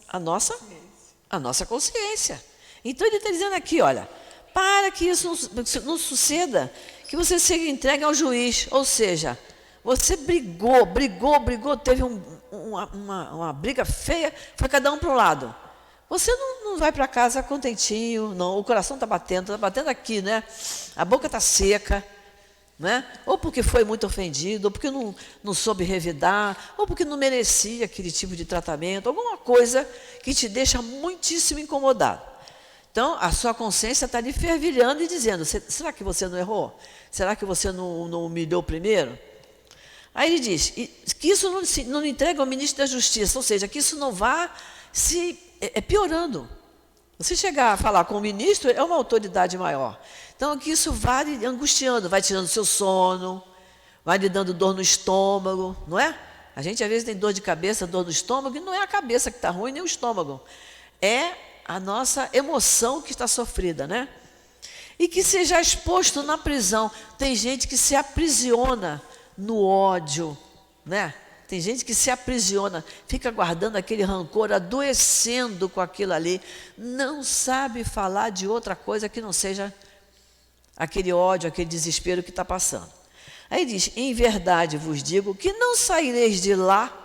A nossa consciência. Então, ele está dizendo aqui, olha, para que isso não suceda, que você seja entregue ao juiz, ou seja, você brigou, teve uma briga feia, foi cada um para um lado. Você não vai para casa contentinho, não, o coração está batendo aqui, né? A boca está seca, né? Ou porque foi muito ofendido, ou porque não soube revidar, ou porque não merecia aquele tipo de tratamento, alguma coisa que te deixa muitíssimo incomodado. Então, a sua consciência está lhe fervilhando e dizendo, será que você não errou? Será que você não humilhou primeiro? Aí ele diz que isso não entrega ao ministro da Justiça, ou seja, que isso não vá se piorando. Você chegar a falar com o ministro, é uma autoridade maior. Então, que isso vai lhe angustiando, vai tirando o seu sono, vai lhe dando dor no estômago, não é? A gente, às vezes, tem dor de cabeça, dor no estômago, e não é a cabeça que está ruim, nem o estômago. É a nossa emoção que está sofrida, né? E que seja exposto na prisão. Tem gente que se aprisiona no ódio, né? Tem gente que se aprisiona, fica guardando aquele rancor, adoecendo com aquilo ali, não sabe falar de outra coisa que não seja aquele ódio, aquele desespero que está passando. Aí diz, em verdade vos digo que não saireis de lá,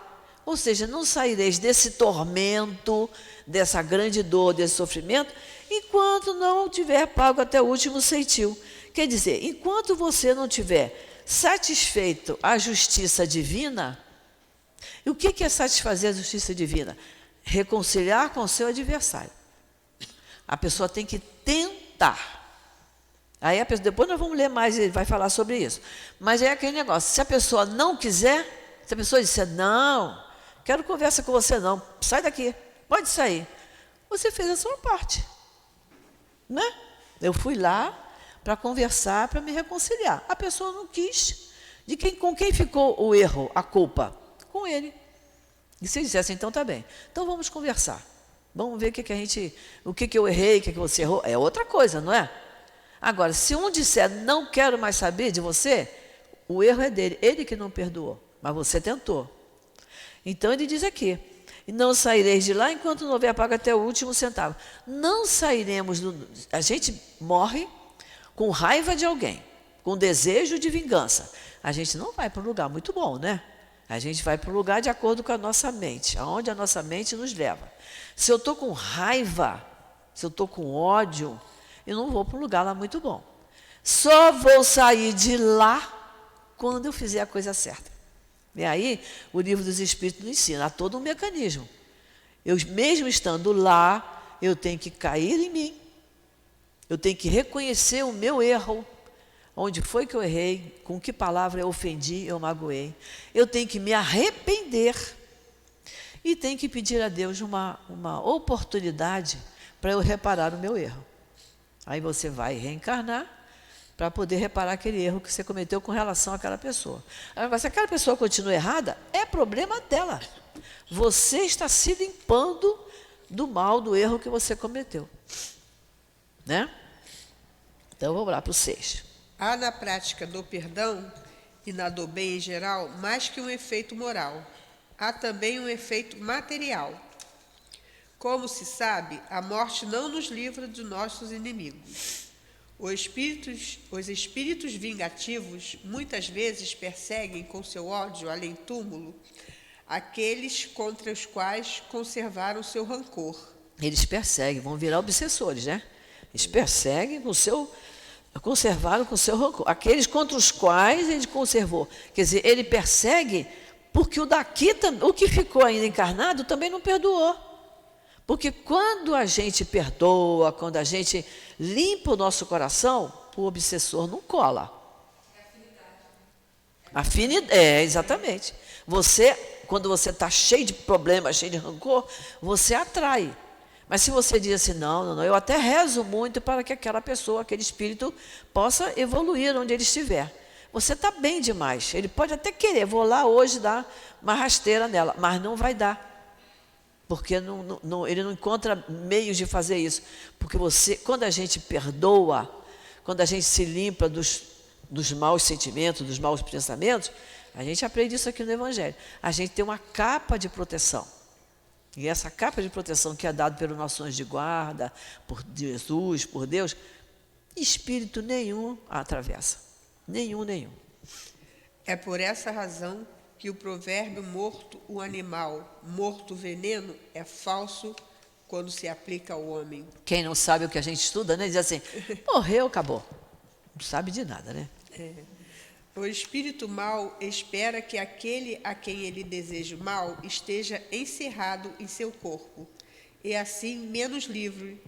ou seja, não saireis desse tormento, dessa grande dor, desse sofrimento, enquanto não tiver pago até o último ceitil. Quer dizer, enquanto você não tiver satisfeito a justiça divina. E o que é satisfazer a justiça divina? Reconciliar com o seu adversário. A pessoa tem que tentar. Aí depois nós vamos ler mais, ele vai falar sobre isso. Mas é aquele negócio, se a pessoa não quiser, se a pessoa disser, não, quero conversa com você não, sai daqui, pode sair. Você fez a sua parte. Né? Eu fui lá para conversar, para me reconciliar. A pessoa não quis. Com quem ficou o erro, a culpa? Com ele. E se ele dissesse, então tá bem. Então vamos conversar. Vamos ver o que eu errei, o que você errou. É outra coisa, não é? Agora, se um disser, não quero mais saber de você, o erro é dele. Ele que não perdoou, mas você tentou. Então ele diz aqui, não saireis de lá enquanto não houver pago até o último centavo. Não sairemos, a gente morre com raiva de alguém, com desejo de vingança. A gente não vai para um lugar muito bom, né? A gente vai para um lugar de acordo com a nossa mente, aonde a nossa mente nos leva. Se eu estou com raiva, se eu estou com ódio, eu não vou para um lugar lá muito bom. Só vou sair de lá quando eu fizer a coisa certa. E aí, o Livro dos Espíritos nos ensina, há todo um mecanismo. Eu, mesmo estando lá, eu tenho que cair em mim. Eu tenho que reconhecer o meu erro. Onde foi que eu errei, com que palavra eu ofendi, eu magoei. Eu tenho que me arrepender e tenho que pedir a Deus uma oportunidade para eu reparar o meu erro. Aí você vai reencarnar para poder reparar aquele erro que você cometeu com relação àquela pessoa. Agora, se aquela pessoa continua errada, é problema dela. Você está se limpando do mal, do erro que você cometeu. Né? Então, vamos lá para o 6. Há na prática do perdão e na do bem em geral mais que um efeito moral. Há também um efeito material. Como se sabe, a morte não nos livra de nossos inimigos. Os espíritos vingativos muitas vezes perseguem com seu ódio além-túmulo aqueles contra os quais conservaram seu rancor. Eles perseguem, vão virar obsessores, né? Eles perseguem conservaram com seu rancor. Aqueles contra os quais ele conservou. Quer dizer, ele persegue porque o que ficou ainda encarnado também não perdoou. Porque quando a gente perdoa, quando a gente limpa o nosso coração, o obsessor não cola. Afinidade, exatamente. Quando você está cheio de problemas, cheio de rancor, você atrai. Mas se você diz assim, não, eu até rezo muito para que aquela pessoa, aquele espírito, possa evoluir onde ele estiver. Você está bem demais. Ele pode até querer, vou lá hoje dar uma rasteira nela, mas não vai dar. Porque ele não encontra meios de fazer isso. Porque quando a gente perdoa, quando a gente se limpa dos maus sentimentos, dos maus pensamentos, a gente aprende isso aqui no Evangelho. A gente tem uma capa de proteção. E essa capa de proteção que é dada pelos nossos anjos de guarda, por Jesus, por Deus, espírito nenhum a atravessa. Nenhum. É por essa razão que o provérbio morto o animal, morto o veneno, é falso quando se aplica ao homem. Quem não sabe o que a gente estuda, né? Diz assim, morreu, acabou. Não sabe de nada, né? O espírito mau espera que aquele a quem ele deseja o mal esteja encerrado em seu corpo, e assim menos livre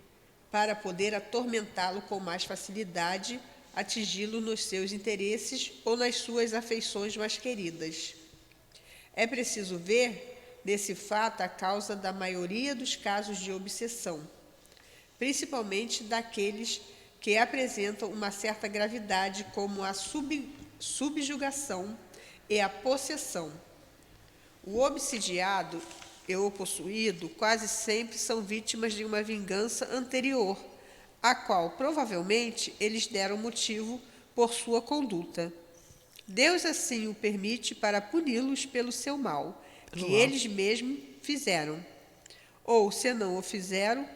para poder atormentá-lo com mais facilidade, atingi-lo nos seus interesses ou nas suas afeições mais queridas. É preciso ver nesse fato a causa da maioria dos casos de obsessão, principalmente daqueles que apresentam uma certa gravidade, como a subjugação e a possessão. O obsidiado e o possuído quase sempre são vítimas de uma vingança anterior, a qual provavelmente eles deram motivo por sua conduta. Deus assim o permite para puni-los pelo seu mal, que eles mesmos fizeram, ou, se não o fizeram,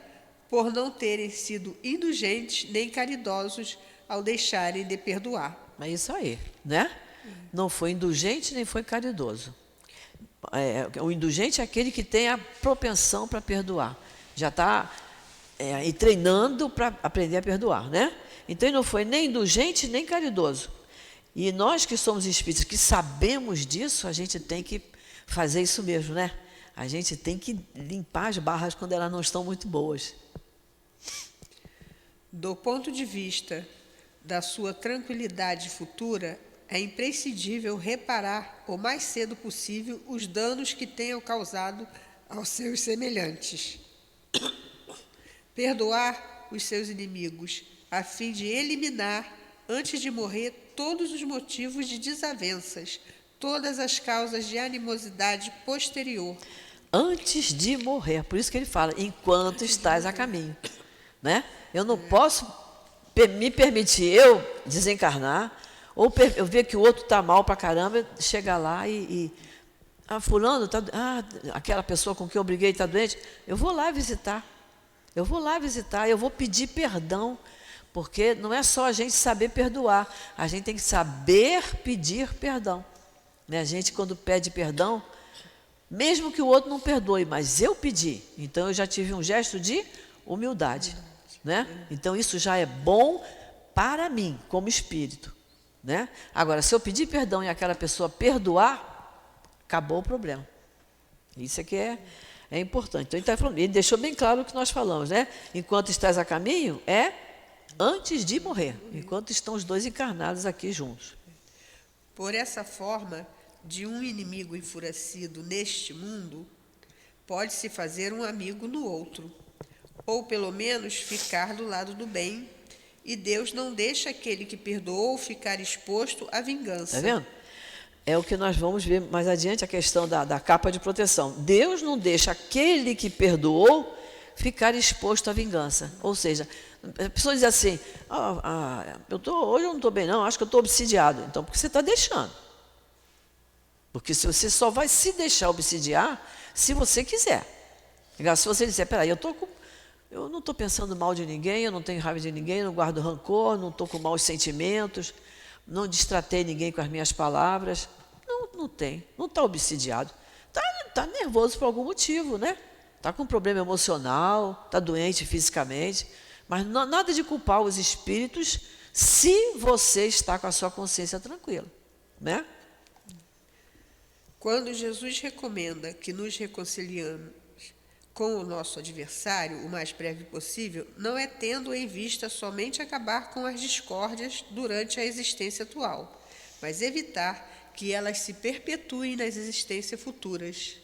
por não terem sido indulgentes nem caridosos ao deixarem de perdoar. É isso aí, né? Não foi indulgente nem foi caridoso. O indulgente é aquele que tem a propensão para perdoar. Já está treinando para aprender a perdoar, né? Então, ele não foi nem indulgente nem caridoso. E nós que somos espíritos, que sabemos disso, a gente tem que fazer isso mesmo, né? A gente tem que limpar as barras quando elas não estão muito boas. Do ponto de vista da sua tranquilidade futura, é imprescindível reparar o mais cedo possível os danos que tenham causado aos seus semelhantes. Perdoar os seus inimigos, a fim de eliminar, antes de morrer, todos os motivos de desavenças, todas as causas de animosidade posterior. Antes de morrer, por isso que ele fala, enquanto estás a caminho, né? Eu não posso me permitir eu desencarnar, ou eu ver que o outro está mal para caramba, chegar lá fulano, aquela pessoa com quem eu briguei está doente, eu vou lá visitar, eu vou pedir perdão, porque não é só a gente saber perdoar, a gente tem que saber pedir perdão. Né? A gente, quando pede perdão, mesmo que o outro não perdoe, mas eu pedi, então eu já tive um gesto de humildade. Né? Então, isso já é bom para mim, como espírito. Né? Agora, se eu pedir perdão e aquela pessoa perdoar, acabou o problema. Isso é que é importante. Então, ele deixou bem claro o que nós falamos. Né? Enquanto estás a caminho, antes de morrer, enquanto estão os dois encarnados aqui juntos. Por essa forma, de um inimigo enfurecido neste mundo, pode-se fazer um amigo no outro, ou pelo menos ficar do lado do bem, e Deus não deixa aquele que perdoou ficar exposto à vingança. Está vendo? É o que nós vamos ver mais adiante, a questão da capa de proteção. Deus não deixa aquele que perdoou ficar exposto à vingança. Ou seja, a pessoa diz assim, hoje eu não estou bem não, acho que eu estou obsidiado. Então, porque você está deixando. Porque se você só vai se deixar obsidiar se você quiser. Se você disser, peraí, eu não estou pensando mal de ninguém, eu não tenho raiva de ninguém, não guardo rancor, não estou com maus sentimentos, não distratei ninguém com as minhas palavras. Não tem, não está obsidiado. Está nervoso por algum motivo, né? Está com um problema emocional, está doente fisicamente, mas nada de culpar os espíritos se você está com a sua consciência tranquila, né? Quando Jesus recomenda que nos reconciliamos com o nosso adversário o mais breve possível, não é tendo em vista somente acabar com as discórdias durante a existência atual, mas evitar que elas se perpetuem nas existências futuras.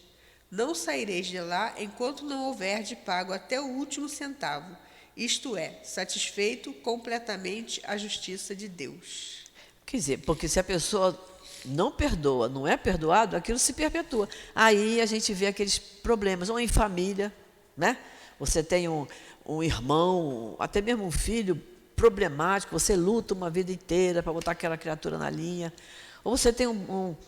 Não saireis de lá enquanto não houver pago até o último centavo, isto é, satisfeito completamente a justiça de Deus. Quer dizer, porque se a pessoa não perdoa, não é perdoado, aquilo se perpetua. Aí a gente vê aqueles problemas, ou em família, né? Você tem um irmão, até mesmo um filho problemático, você luta uma vida inteira para botar aquela criatura na linha. Ou você tem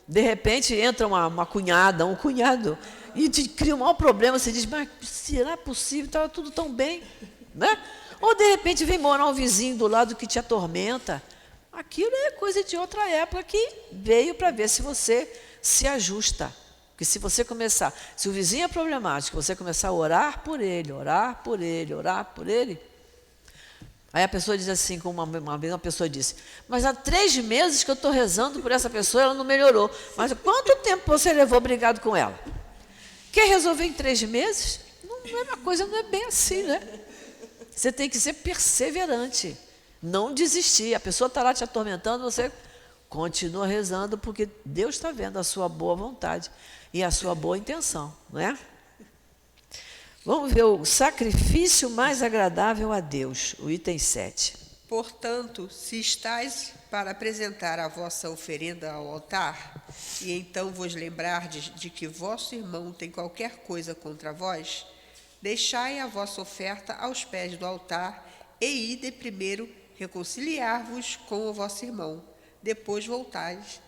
de repente entra uma cunhada, um cunhado, e te cria um maior problema, você diz, mas será possível? Estava tudo tão bem, né? Ou de repente vem morar um vizinho do lado que te atormenta. Aquilo é coisa de outra época que veio para ver se você se ajusta. Porque se você começar, se o vizinho é problemático, você começar a orar por ele, orar por ele, orar por ele. Aí a pessoa diz assim, como uma vez uma pessoa disse, mas há 3 meses que eu estou rezando por essa pessoa, ela não melhorou. Mas quanto tempo você levou brigado com ela? Quer resolver em 3 meses? A coisa não é bem assim, né? Você tem que ser perseverante, não desistir. A pessoa está lá te atormentando, você continua rezando, porque Deus está vendo a sua boa vontade e a sua boa intenção, não é? Vamos ver o sacrifício mais agradável a Deus, o item 7. Portanto, se estáis para apresentar a vossa oferenda ao altar, e então vos lembrardes de que vosso irmão tem qualquer coisa contra vós, deixai a vossa oferta aos pés do altar e ide primeiro reconciliar-vos com o vosso irmão. Depois voltais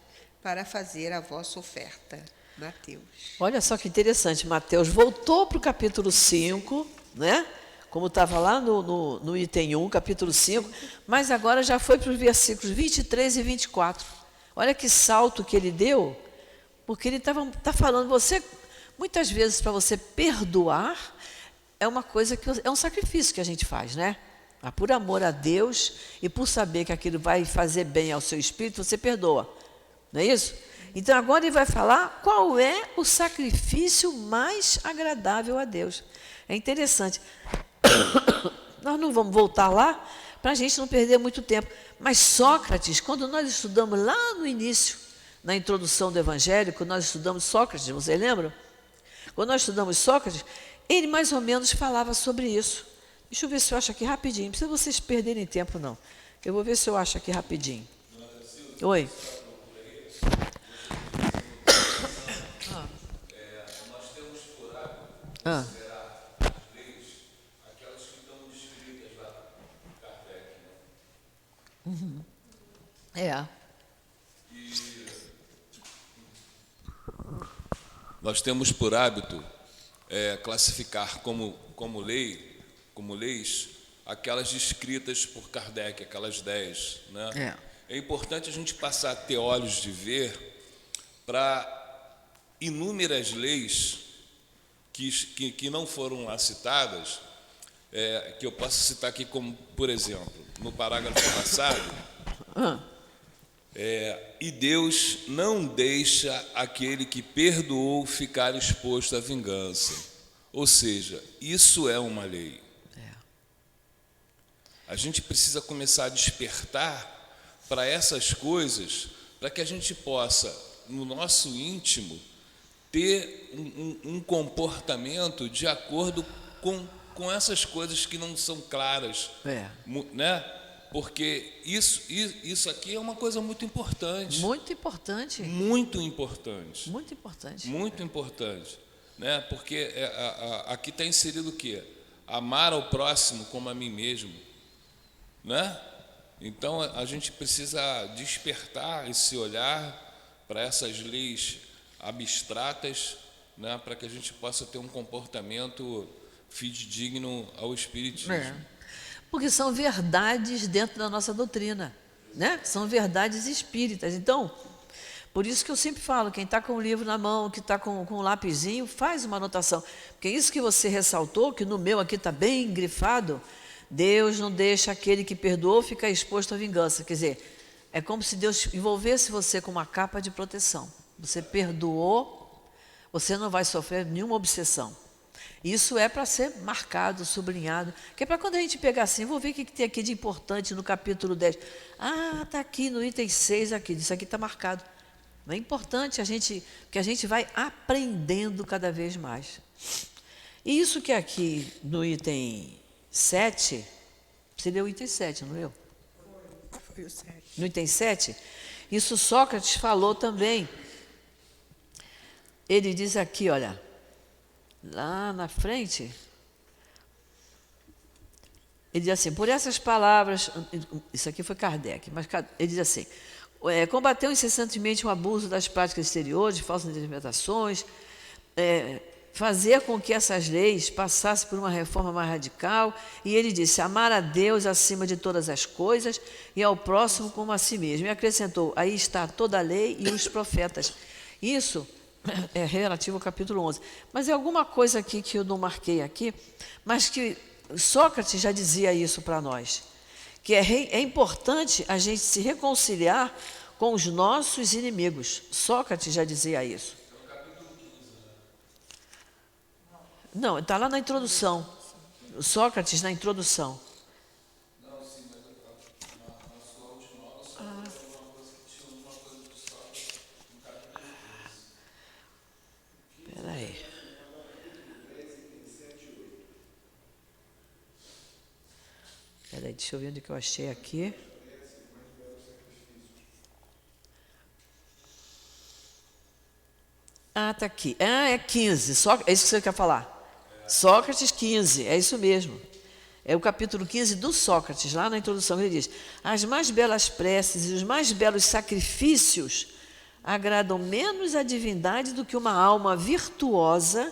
para fazer a vossa oferta. Mateus. Olha só que interessante, Mateus voltou para o capítulo 5, né? Como estava lá no item 1, capítulo 5, mas agora já foi para os versículos 23 e 24. Olha que salto que ele deu, porque ele está falando, muitas vezes para você perdoar, é uma coisa é um sacrifício que a gente faz, né? Por amor a Deus e por saber que aquilo vai fazer bem ao seu espírito, você perdoa, não é isso? Então agora ele vai falar qual é o sacrifício mais agradável a Deus. É interessante. Nós não vamos voltar lá para a gente não perder muito tempo. Mas Sócrates, quando nós estudamos lá no início, na introdução do Evangelho, quando nós estudamos Sócrates, vocês lembram? Quando nós estudamos Sócrates, ele mais ou menos falava sobre isso. Deixa eu ver se eu acho aqui rapidinho. Não precisa vocês perderem tempo, não. Eu vou ver se eu acho aqui rapidinho. Oi. Nós temos por hábito Ah. considerar as leis aquelas que estão descritas lá em Kardec, né? É. Nós temos por hábito classificar como leis aquelas descritas por Kardec, aquelas 10, né? É importante a gente passar a ter olhos de ver para inúmeras leis que não foram lá citadas, que eu posso citar aqui como, por exemplo, no parágrafo passado, e Deus não deixa aquele que perdoou ficar exposto à vingança. Ou seja, isso é uma lei. A gente precisa começar a despertar para essas coisas, para que a gente possa, no nosso íntimo, ter um comportamento de acordo com essas coisas que não são claras, né? Porque isso aqui é uma coisa muito importante. Muito importante. Muito importante. Muito importante. Muito importante, né? Porque aqui está inserido o quê? Amar ao próximo como a mim mesmo, né? Então a gente precisa despertar esse olhar para essas leis abstratas, né? Para que a gente possa ter um comportamento fidedigno ao Espiritismo. Porque são verdades dentro da nossa doutrina, né? São verdades espíritas. Então, por isso que eu sempre falo, quem está com o livro na mão, que está com um lapisinho, faz uma anotação. Porque isso que você ressaltou, que no meu aqui está bem grifado, Deus não deixa aquele que perdoou ficar exposto à vingança. Quer dizer, é como se Deus envolvesse você com uma capa de proteção. Você perdoou, você não vai sofrer nenhuma obsessão. Isso é para ser marcado, sublinhado, que é para quando a gente pegar assim, vou ver o que tem aqui de importante no capítulo 10. Está aqui no item 6, aqui, isso aqui está marcado. É importante que a gente vai aprendendo cada vez mais. E isso que aqui no item 7, você leu o item 7, não leu? Foi o 7. No item 7, isso Sócrates falou também. Ele diz aqui, olha, lá na frente, ele diz assim, por essas palavras, isso aqui foi Kardec, mas ele diz assim, combateu incessantemente o abuso das práticas exteriores, de falsas interpretações, fazer com que essas leis passassem por uma reforma mais radical, e ele disse, amar a Deus acima de todas as coisas e ao próximo como a si mesmo. E acrescentou, aí está toda a lei e os profetas. Isso é relativo ao capítulo 11. Mas é alguma coisa aqui que eu não marquei aqui, mas que Sócrates já dizia isso para nós, que é importante a gente se reconciliar com os nossos inimigos. Sócrates já dizia isso. Não, está lá na introdução. Sócrates na introdução. Espera aí. Espera aí, deixa eu ver onde que eu achei aqui. Ah, está aqui. Ah, é 15. É isso que você quer falar? Sócrates 15, é isso mesmo. É o capítulo 15 do Sócrates, lá na introdução, ele diz: as mais belas preces e os mais belos sacrifícios agradam menos a divindade do que uma alma virtuosa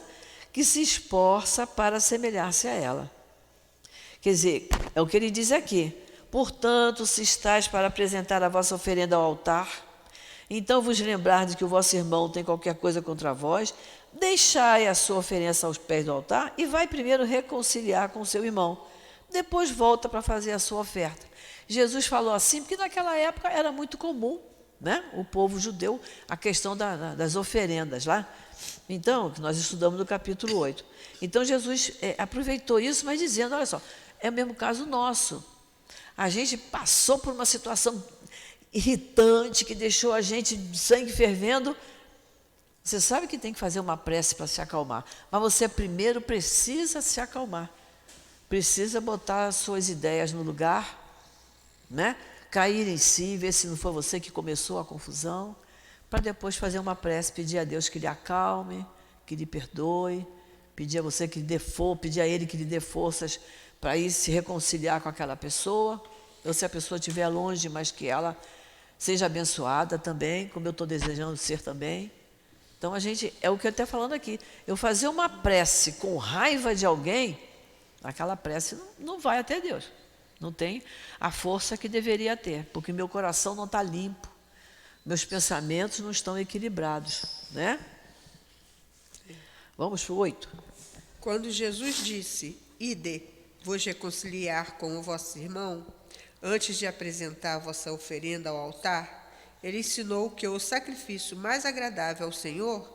que se esforça para assemelhar-se a ela. Quer dizer, é o que ele diz aqui. Portanto, se estáis para apresentar a vossa oferenda ao altar, então vos lembrardes que o vosso irmão tem qualquer coisa contra vós, deixai a sua oferenda aos pés do altar e vai primeiro reconciliar com o seu irmão. Depois volta para fazer a sua oferta. Jesus falou assim porque naquela época era muito comum, né? O povo judeu, a questão das oferendas lá. Então, que nós estudamos no capítulo 8. Então, Jesus aproveitou isso, mas dizendo, olha só, é o mesmo caso nosso. A gente passou por uma situação irritante, que deixou a gente de sangue fervendo. Você sabe que tem que fazer uma prece para se acalmar, mas você primeiro precisa se acalmar. Precisa botar as suas ideias no lugar, né? Cair em si, ver se não foi você que começou a confusão, para depois fazer uma prece, pedir a Deus que lhe acalme, que lhe perdoe, pedir a você que lhe dê força, pedir a Ele que lhe dê forças para ir se reconciliar com aquela pessoa, ou se a pessoa estiver longe, mas que ela seja abençoada também, como eu estou desejando ser também. Então, é o que eu estou falando aqui, eu fazer uma prece com raiva de alguém, aquela prece não vai até Deus, não tem a força que deveria ter, porque meu coração não está limpo, meus pensamentos não estão equilibrados, né? Vamos para o 8. Quando Jesus disse, ide, vos reconciliar com o vosso irmão, antes de apresentar a vossa oferenda ao altar, ele ensinou que o sacrifício mais agradável ao Senhor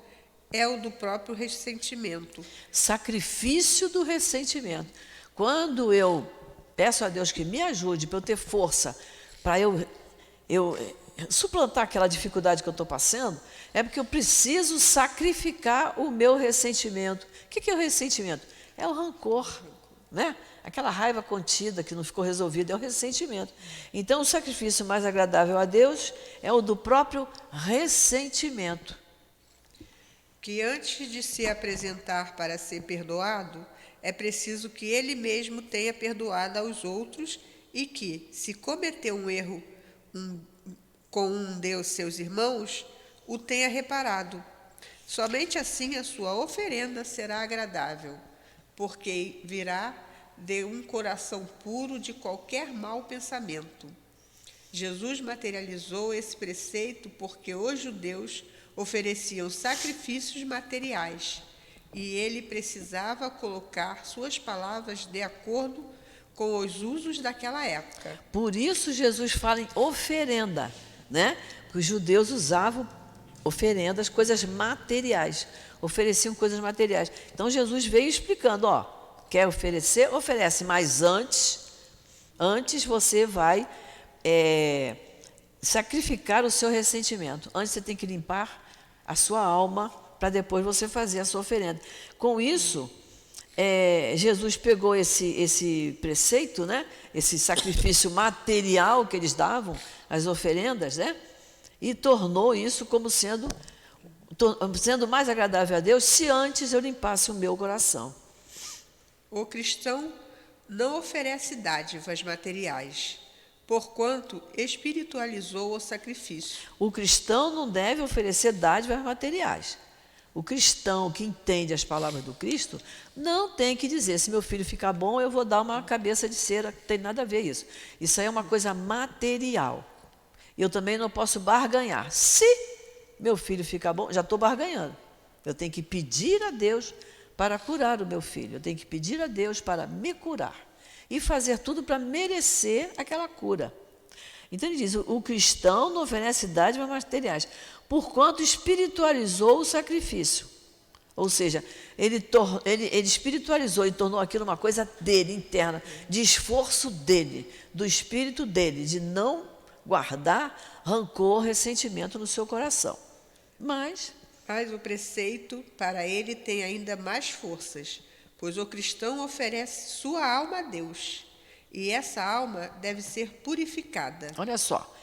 é o do próprio ressentimento. Sacrifício do ressentimento. Quando eu peço a Deus que me ajude para eu ter força, para eu suplantar aquela dificuldade que eu estou passando, é porque eu preciso sacrificar o meu ressentimento. O que é o ressentimento? É o rancor, né? Aquela raiva contida que não ficou resolvida é o ressentimento. Então, o sacrifício mais agradável a Deus é o do próprio ressentimento. Que antes de se apresentar para ser perdoado, é preciso que ele mesmo tenha perdoado aos outros e que, se cometeu um erro com um de seus irmãos, o tenha reparado. Somente assim a sua oferenda será agradável, porque virá de um coração puro de qualquer mau pensamento. Jesus materializou esse preceito porque os judeus ofereciam sacrifícios materiais e ele precisava colocar suas palavras de acordo com os usos daquela época. Por isso Jesus fala em oferenda, né? Os judeus usavam oferendas, coisas materiais, ofereciam coisas materiais. Então Jesus veio explicando, ó, quer oferecer? Oferece, mas antes você vai sacrificar o seu ressentimento. Antes você tem que limpar a sua alma para depois você fazer a sua oferenda. Com isso, Jesus pegou esse preceito, né? Esse sacrifício material que eles davam, as oferendas, né? E tornou isso como sendo mais agradável a Deus se antes eu limpasse o meu coração. O cristão não oferece dádivas materiais, porquanto espiritualizou o sacrifício. O cristão não deve oferecer dádivas materiais. O cristão que entende as palavras do Cristo não tem que dizer, se meu filho ficar bom, eu vou dar uma cabeça de cera. Não tem nada a ver isso. Isso aí é uma coisa material. Eu também não posso barganhar. Se meu filho ficar bom, já estou barganhando. Eu tenho que pedir a Deus para curar o meu filho. Eu tenho que pedir a Deus para me curar. E fazer tudo para merecer aquela cura. Então ele diz, o cristão não oferece dádivas materiais, porquanto espiritualizou o sacrifício. Ou seja, ele espiritualizou e tornou aquilo uma coisa dele, interna, de esforço dele, do espírito dele, de não guardar rancor, ressentimento no seu coração. Mas o preceito para ele tem ainda mais forças, pois o cristão oferece sua alma a Deus, e essa alma deve ser purificada. Olha só,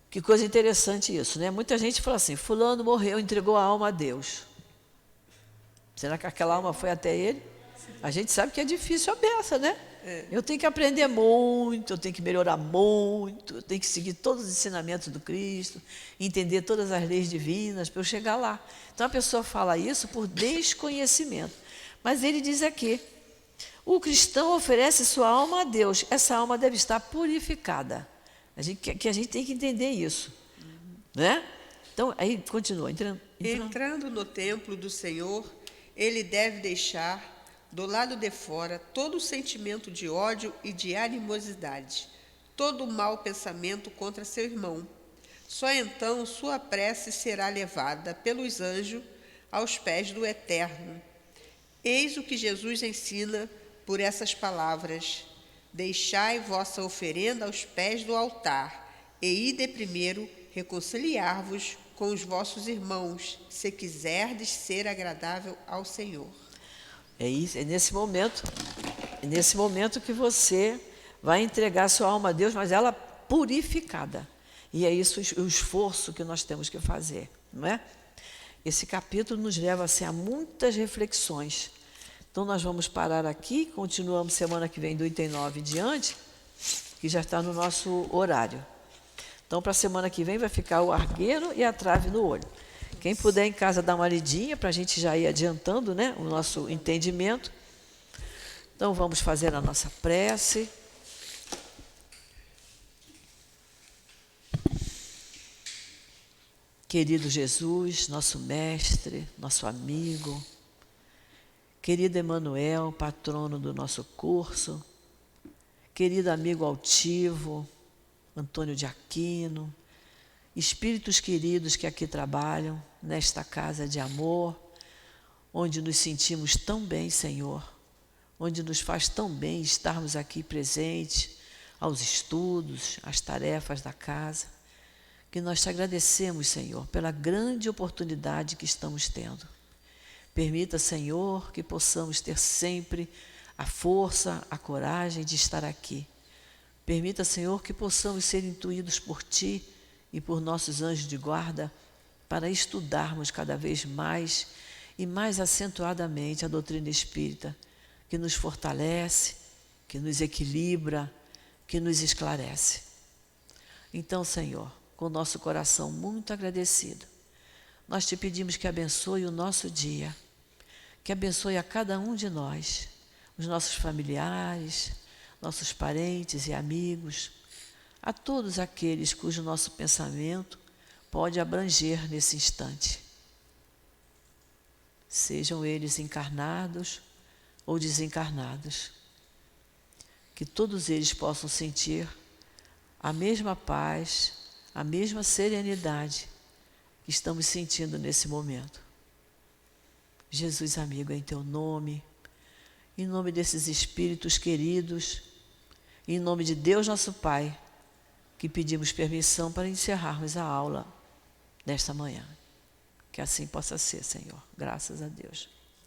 que coisa interessante isso, né? Muita gente fala assim, fulano morreu, entregou a alma a Deus. Será que aquela alma foi até ele? A gente sabe que é difícil a beça, né? Eu tenho que aprender muito, eu tenho que melhorar muito, eu tenho que seguir todos os ensinamentos do Cristo, entender todas as leis divinas para eu chegar lá. Então a pessoa fala isso por desconhecimento. Mas ele diz aqui, o cristão oferece sua alma a Deus, essa alma deve estar purificada. A gente tem que entender isso, né? Então, aí continua. Entrando no templo do Senhor, ele deve deixar do lado de fora todo o sentimento de ódio e de animosidade, todo mau pensamento contra seu irmão. Só então sua prece será levada pelos anjos aos pés do Eterno. Eis o que Jesus ensina por essas palavras: deixai vossa oferenda aos pés do altar, e ide primeiro reconciliar-vos com os vossos irmãos, se quiserdes ser agradável ao Senhor. É nesse momento que você vai entregar sua alma a Deus, mas ela purificada. E é isso o esforço que nós temos que fazer, não é? Esse capítulo nos leva assim, a muitas reflexões. Então, nós vamos parar aqui, continuamos semana que vem do item 9 em diante, que já está no nosso horário. Então, para a semana que vem vai ficar o argueiro e a trave no olho. Quem puder em casa dar uma lidinha, para a gente já ir adiantando, né, o nosso entendimento. Então, vamos fazer a nossa prece. Querido Jesus, nosso mestre, nosso amigo, querido Emanuel, patrono do nosso curso, querido amigo altivo, Antônio de Aquino, espíritos queridos que aqui trabalham, nesta casa de amor, onde nos sentimos tão bem, Senhor, onde nos faz tão bem estarmos aqui presentes aos estudos, às tarefas da casa, que nós te agradecemos, Senhor, pela grande oportunidade que estamos tendo. Permita, Senhor, que possamos ter sempre a força, a coragem de estar aqui. Permita, Senhor, que possamos ser intuídos por Ti e por nossos anjos de guarda para estudarmos cada vez mais e mais acentuadamente a doutrina espírita, que nos fortalece, que nos equilibra, que nos esclarece. Então, Senhor, com o nosso coração muito agradecido, nós te pedimos que abençoe o nosso dia, que abençoe a cada um de nós, os nossos familiares, nossos parentes e amigos, a todos aqueles cujo nosso pensamento pode abranger nesse instante. Sejam eles encarnados ou desencarnados, que todos eles possam sentir a mesma paz, a mesma serenidade que estamos sentindo nesse momento. Jesus amigo, em Teu nome, em nome desses espíritos queridos, em nome de Deus nosso Pai, que pedimos permissão para encerrarmos a aula nesta manhã. Que assim possa ser, Senhor. Graças a Deus.